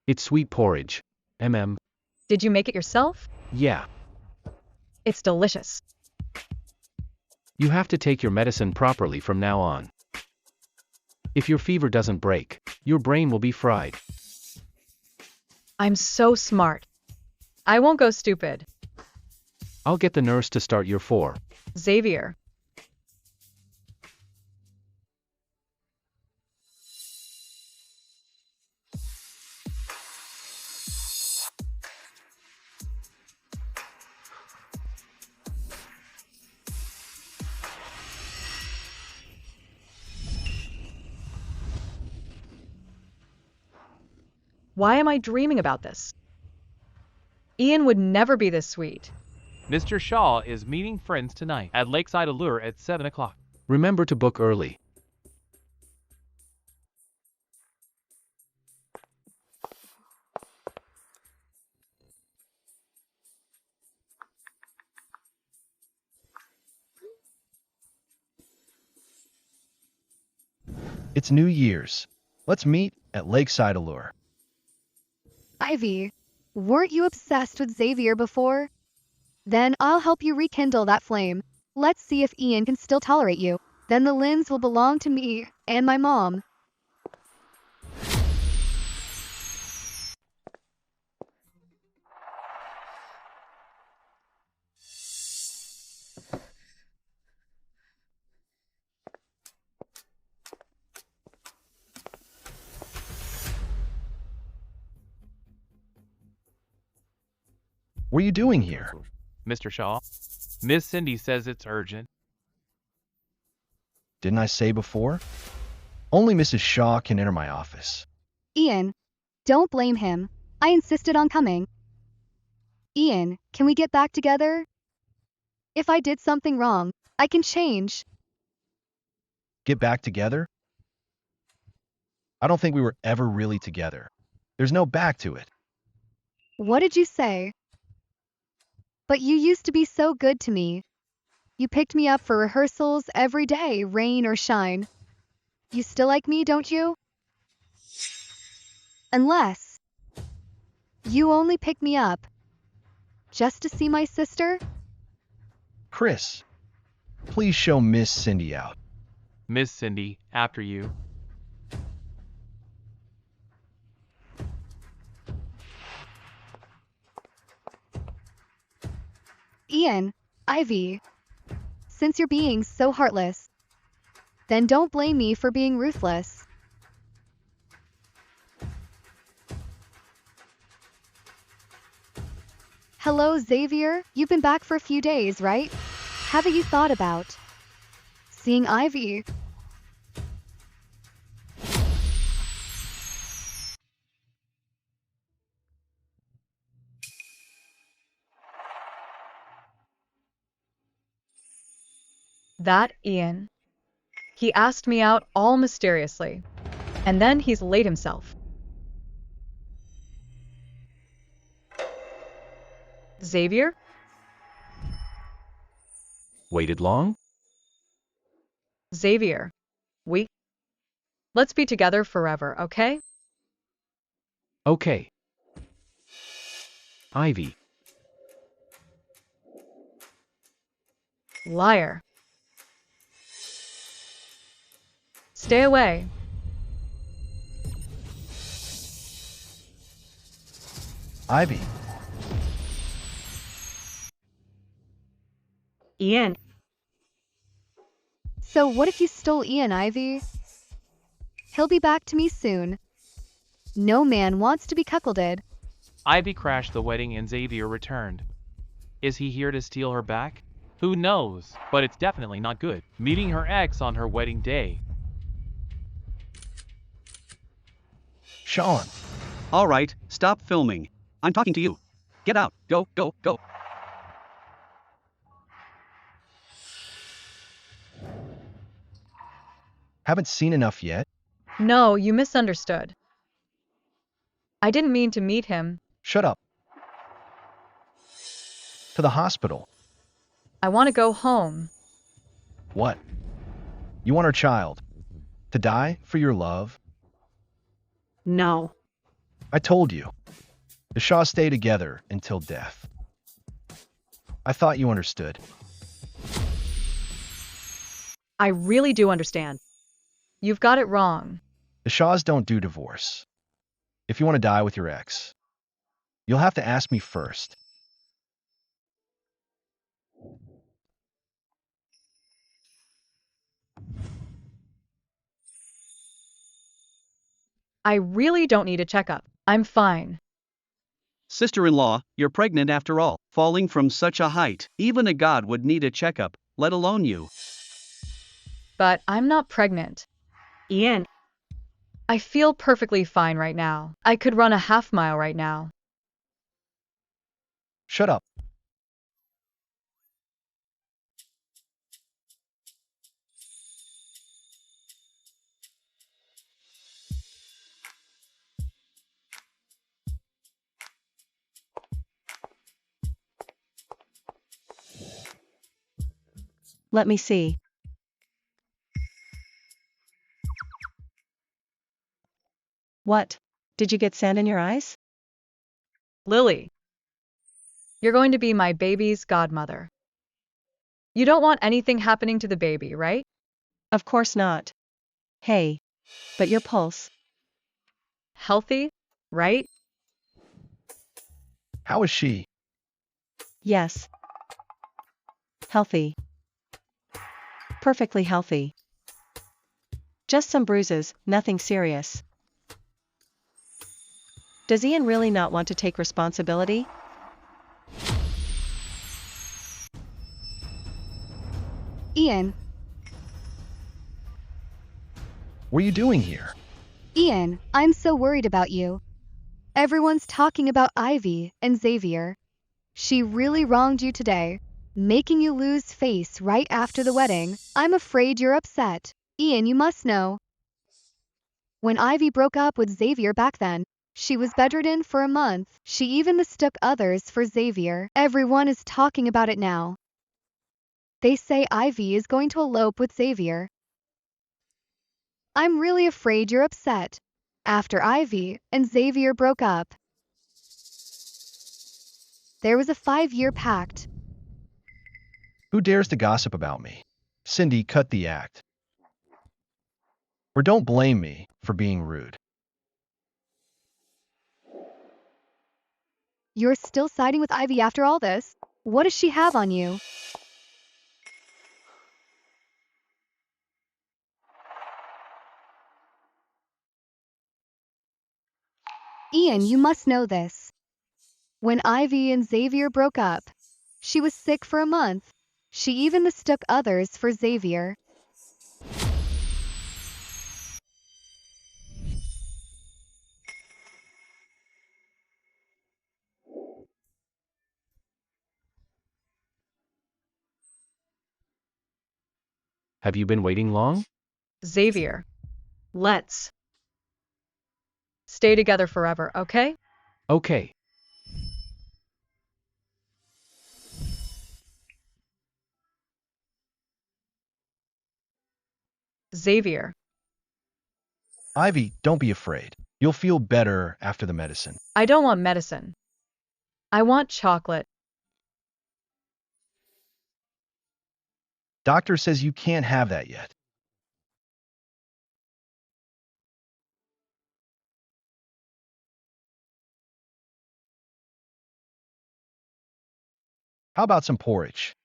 It's sweet porridge. Did you make it yourself? Yeah. It's delicious. You have to take your medicine properly from now on. If your fever doesn't break, your brain will be fried. I'm so smart. I won't go stupid. I'll get the nurse to start your 4. Xavier. Why am I dreaming about this? Ian would never be this sweet. Mr. Shaw is meeting friends tonight at Lakeside Allure at 7 o'clock. Remember to book early. It's New Year's. Let's meet at Lakeside Allure. Ivy, weren't you obsessed with Xavier before? Then I'll help you rekindle that flame. Let's see if Ian can still tolerate you. Then the Lynns will belong to me and my mom. What are you doing here? Mr. Shaw, Miss Cindy says it's urgent. Didn't I say before? Only Mrs. Shaw can enter my office. Ian, don't blame him. I insisted on coming. Ian, can we get back together? If I did something wrong, I can change. Get back together? I don't think we were ever really together. There's no back to it. What did you say? But you used to be so good to me. You picked me up for rehearsals every day, rain or shine. You still like me, don't you? Unless you only pick me up just to see my sister? Chris, please show Miss Cindy out. Miss Cindy, after you. Ian, Ivy, since you're being so heartless, then don't blame me for being ruthless. Hello, Xavier. You've been back for a few days, right? Haven't you thought about seeing Ivy? That Ian. He asked me out all mysteriously. And then he's late himself. Xavier? Waited long? Xavier, let's be together forever, okay? Okay. Ivy. Liar. Stay away. Ivy. Ian. So what if you stole Ian, Ivy? He'll be back to me soon. No man wants to be cuckolded. Ivy crashed the wedding and Xavier returned. Is he here to steal her back? Who knows, but it's definitely not good. Meeting her ex on her wedding day. Sean. All right, stop filming. I'm talking to you. Get out. Go, go, go. Haven't seen enough yet? No, you misunderstood. I didn't mean to meet him. Shut up. To the hospital. I want to go home. What? You want our child to die for your love? No. I told you. The Shaws stay together until death. I thought you understood. I really do understand. You've got it wrong. The Shaws don't do divorce. If you want to die with your ex, you'll have to ask me first. I really don't need a checkup. I'm fine. Sister-in-law, you're pregnant after all. Falling from such a height, even a god would need a checkup, let alone you. But I'm not pregnant. Ian. I feel perfectly fine right now. I could run a half-mile right now. Shut up. Let me see. What? Did you get sand in your eyes? Lily, you're going to be my baby's godmother. You don't want anything happening to the baby, right? Of course not. Hey. But your pulse. Healthy, right? How is she? Yes. Healthy. Perfectly healthy. Just some bruises, nothing serious. Does Ian really not want to take responsibility? Ian. What are you doing here? Ian, I'm so worried about you. Everyone's talking about Ivy and Xavier. She really wronged you today, making you lose face right after the wedding. I'm afraid you're upset. Ian, you must know. When Ivy broke up with Xavier back then, she was bedridden for a month. She even mistook others for Xavier. Everyone is talking about it now. They say Ivy is going to elope with Xavier. I'm really afraid you're upset. After Ivy and Xavier broke up, there was a 5-year pact. Who dares to gossip about me? Cindy, cut the act. Or don't blame me for being rude. You're still siding with Ivy after all this? What does she have on you? Ian, you must know this. When Ivy and Xavier broke up, she was sick for a month. She even mistook others for Xavier. Have you been waiting long? Xavier, let's stay together forever, okay? Okay. Xavier. Ivy, don't be afraid. You'll feel better after the medicine. I don't want medicine. I want chocolate. Doctor says you can't have that yet. How about some porridge?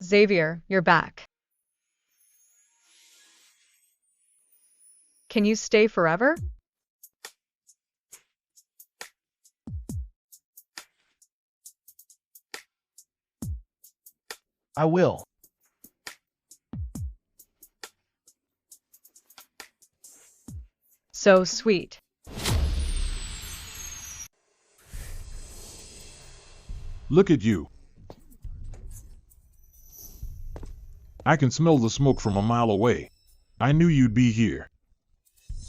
Xavier, you're back. Can you stay forever? I will. So sweet. Look at you. I can smell the smoke from a mile away. I knew you'd be here.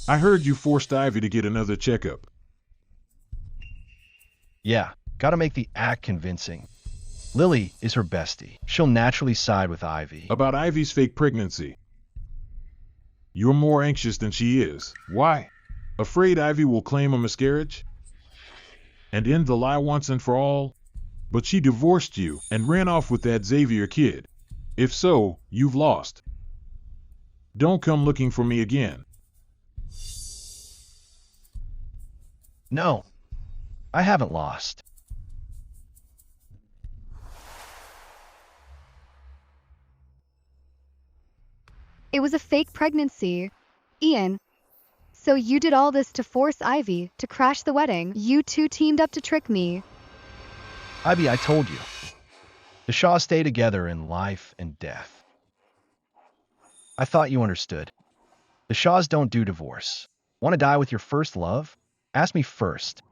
I heard you forced Ivy to get another checkup. Yeah, gotta make the act convincing. Lily is her bestie. She'll naturally side with Ivy. About Ivy's fake pregnancy. You're more anxious than she is. Why? Afraid Ivy will claim a miscarriage? And end the lie once and for all? But she divorced you and ran off with that Xavier kid. If so, you've lost. Don't come looking for me again. No, I haven't lost. It was a fake pregnancy. Ian, so you did all this to force Ivy to crash the wedding. You two teamed up to trick me. Ivy, I told you. The Shaws stay together in life and death. I thought you understood. The Shaws don't do divorce. Want to die with your first love? Ask me first.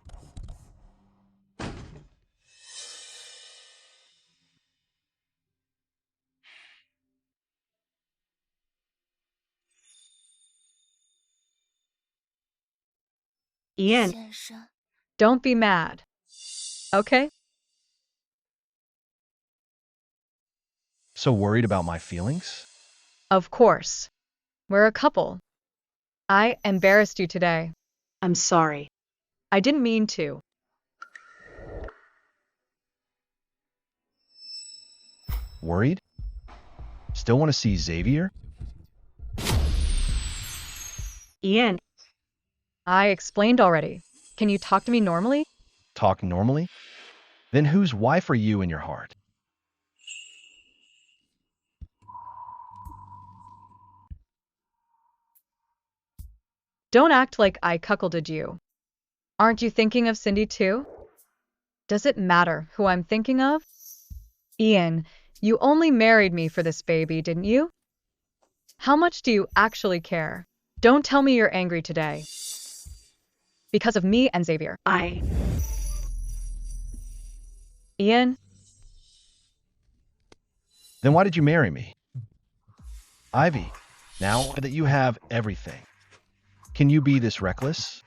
Ian. Don't be mad. Okay? So worried about my feelings? Of course. We're a couple. I embarrassed you today. I'm sorry. I didn't mean to. Worried? Still want to see Xavier? Ian. I explained already. Can you talk to me normally? Talk normally? Then whose wife are you in your heart? Don't act like I cuckolded you. Aren't you thinking of Cindy too? Does it matter who I'm thinking of? Ian, you only married me for this baby, didn't you? How much do you actually care? Don't tell me you're angry today. Because of me and Xavier. Ian? Then why did you marry me? Ivy, now that you have everything, can you be this reckless?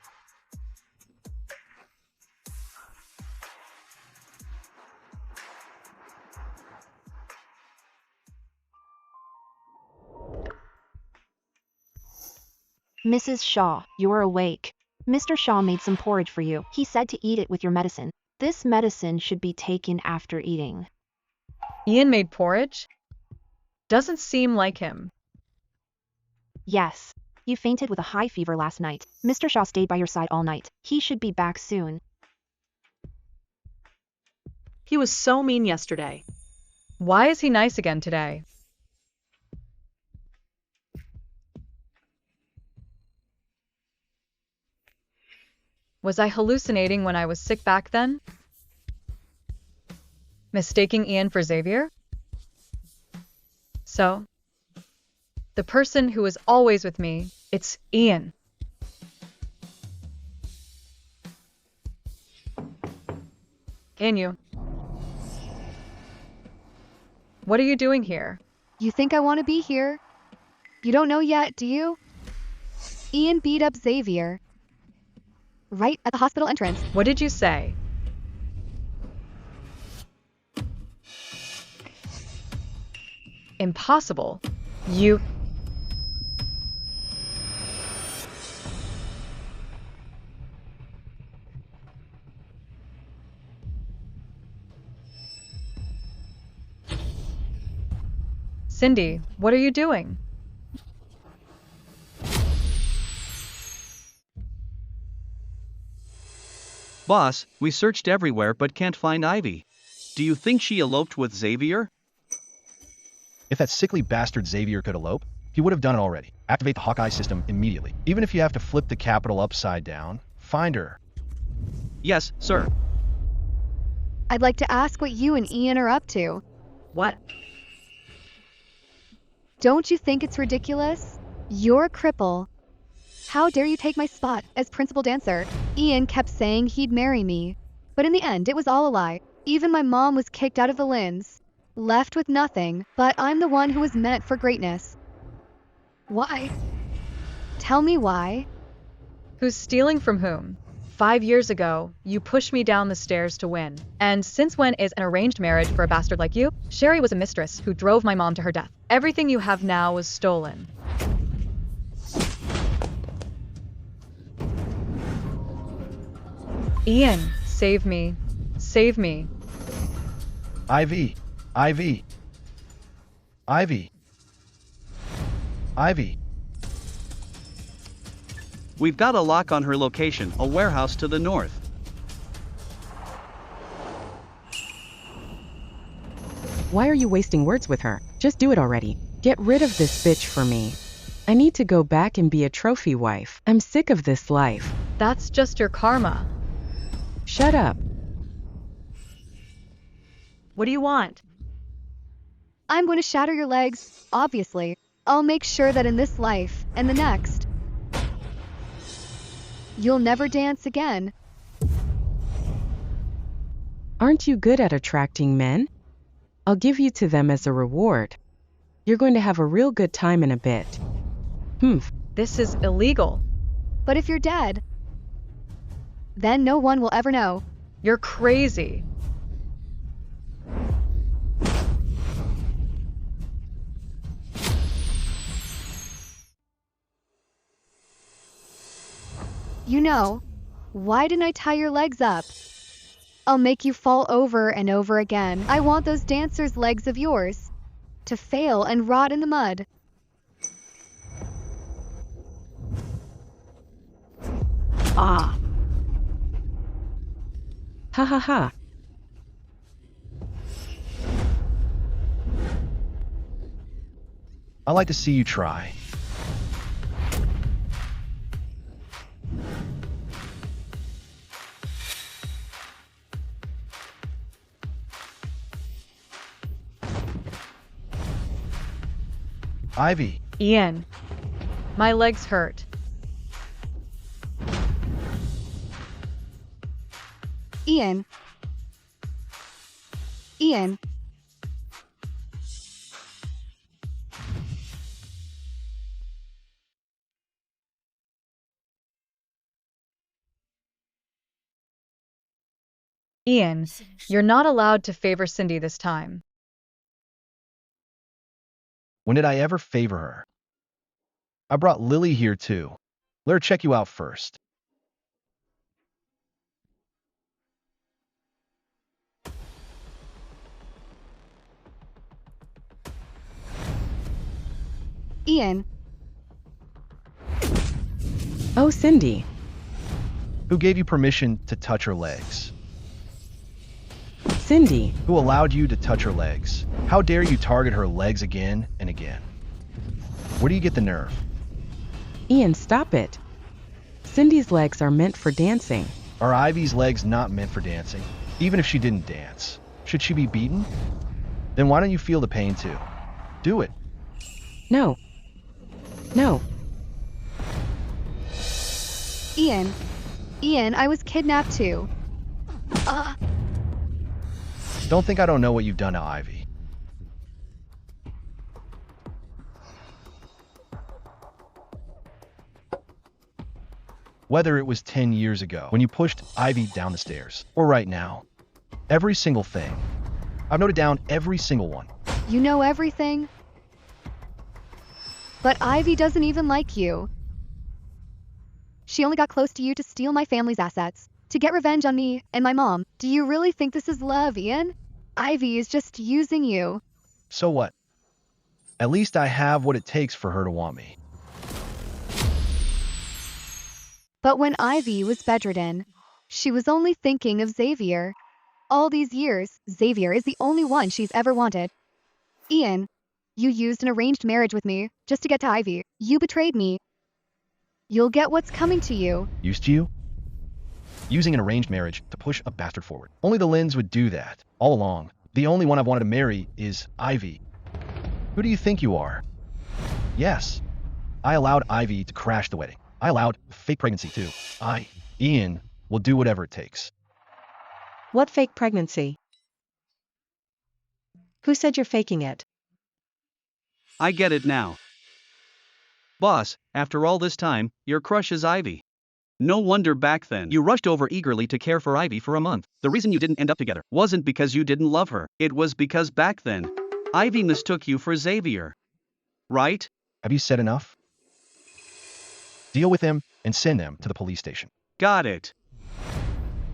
Mrs. Shaw, you're awake. Mr. Shaw made some porridge for you. He said to eat it with your medicine. This medicine should be taken after eating. Ian made porridge? Doesn't seem like him. Yes. You fainted with a high fever last night. Mr. Shaw stayed by your side all night. He should be back soon. He was so mean yesterday. Why is he nice again today? Was I hallucinating when I was sick back then? Mistaking Ian for Xavier? So, the person who is always with me, it's Ian. Can you? What are you doing here? You think I want to be here? You don't know yet, do you? Ian beat up Xavier. Right at the hospital entrance. What did you say? Impossible. You... Cindy, what are you doing? Boss, we searched everywhere but can't find Ivy. Do you think she eloped with Xavier? If that sickly bastard Xavier could elope, he would have done it already. Activate the Hawkeye system immediately. Even if you have to flip the capital upside down, find her. Yes, sir. I'd like to ask what you and Ian are up to. What? Don't you think it's ridiculous? You're a cripple. How dare you take my spot as principal dancer? Ian kept saying he'd marry me, but in the end it was all a lie. Even my mom was kicked out of the Lins, left with nothing, but I'm the one who was meant for greatness. Why? Tell me why. Who's stealing from whom? 5 years ago, you pushed me down the stairs to win. And since when is an arranged marriage for a bastard like you? Sherry was a mistress who drove my mom to her death. Everything you have now was stolen. Ian, save me. Save me. Ivy. Ivy. Ivy. Ivy. We've got a lock on her location, a warehouse to the north. Why are you wasting words with her? Just do it already. Get rid of this bitch for me. I need to go back and be a trophy wife. I'm sick of this life. That's just your karma. Shut up. What do you want? I'm going to shatter your legs, obviously. I'll make sure that in this life and the next, you'll never dance again. Aren't you good at attracting men? I'll give you to them as a reward. You're going to have a real good time in a bit. This is illegal. But if you're dead, then no one will ever know. You're crazy. You know, why didn't I tie your legs up? I'll make you fall over and over again. I want those dancers' legs of yours to fail and rot in the mud. Ah. Ha ha ha. I like to see you try. Ivy. Ian, my legs hurt. Ian. Ian. Ian, you're not allowed to favor Cindy this time. When did I ever favor her? I brought Lily here too. Let her check you out first. Ian. Oh, Cindy. Who gave you permission to touch her legs? Cindy. Who allowed you to touch her legs? How dare you target her legs again and again? Where do you get the nerve? Ian, stop it. Cindy's legs are meant for dancing. Are Ivy's legs not meant for dancing? Even if she didn't dance, should she be beaten? Then why don't you feel the pain too? Do it. No. No. Ian. Ian, I was kidnapped too. Don't think I don't know what you've done to Ivy. Whether it was 10 years ago when you pushed Ivy down the stairs, or right now, every single thing. I've noted down every single one. You know everything? But Ivy doesn't even like you. She only got close to you to steal my family's assets, to get revenge on me and my mom. Do you really think this is love, Ian? Ivy is just using you. So what? At least I have what it takes for her to want me. But when Ivy was bedridden, she was only thinking of Xavier. All these years, Xavier is the only one she's ever wanted. Ian, you used an arranged marriage with me just to get to Ivy. You betrayed me. You'll get what's coming to you. Used to you? Using an arranged marriage to push a bastard forward. Only the Lynns would do that. All along, the only one I've wanted to marry is Ivy. Who do you think you are? Yes, I allowed Ivy to crash the wedding. I allowed fake pregnancy too. Ian, will do whatever it takes. What fake pregnancy? Who said you're faking it? I get it now. Boss, after all this time, your crush is Ivy. No wonder back then you rushed over eagerly to care for Ivy for a month. The reason you didn't end up together wasn't because you didn't love her. It was because back then, Ivy mistook you for Xavier. Right? Have you said enough? Deal with him and send them to the police station. Got it.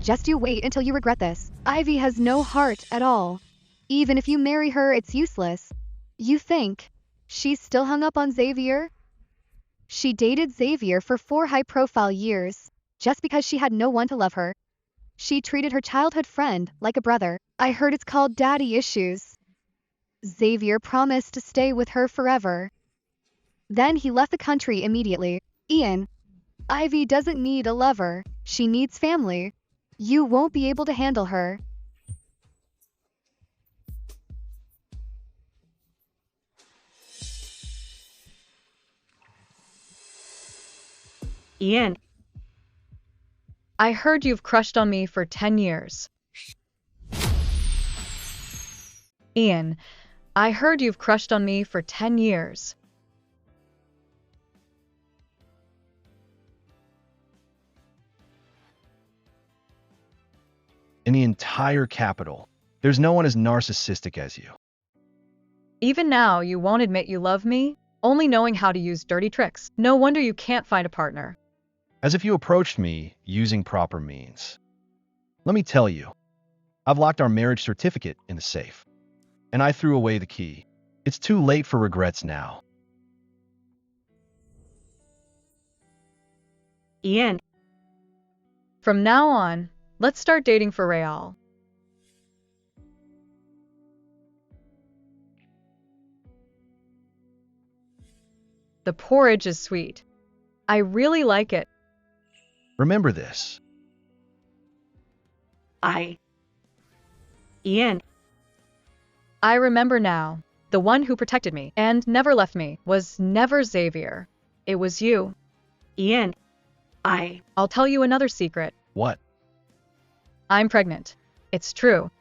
Just you wait until you regret this. Ivy has no heart at all. Even if you marry her, it's useless. You think she's still hung up on Xavier? She dated Xavier for 4 high-profile years, just because she had no one to love her. She treated her childhood friend like a brother. I heard it's called daddy issues. Xavier promised to stay with her forever. Then he left the country immediately. Ian, Ivy doesn't need a lover. She needs family. You won't be able to handle her. Ian, I heard you've crushed on me for 10 years. Ian, I heard you've crushed on me for 10 years. In the entire capital, there's no one as narcissistic as you. Even now, you won't admit you love me, only knowing how to use dirty tricks. No wonder you can't find a partner. As if you approached me using proper means. Let me tell you, I've locked our marriage certificate in the safe, and I threw away the key. It's too late for regrets now. Ian. From now on, let's start dating for real. The porridge is sweet. I really like it. Remember this. Ian. I remember now. The one who protected me and never left me was never Xavier. It was you. Ian. I'll tell you another secret. What? I'm pregnant. It's true.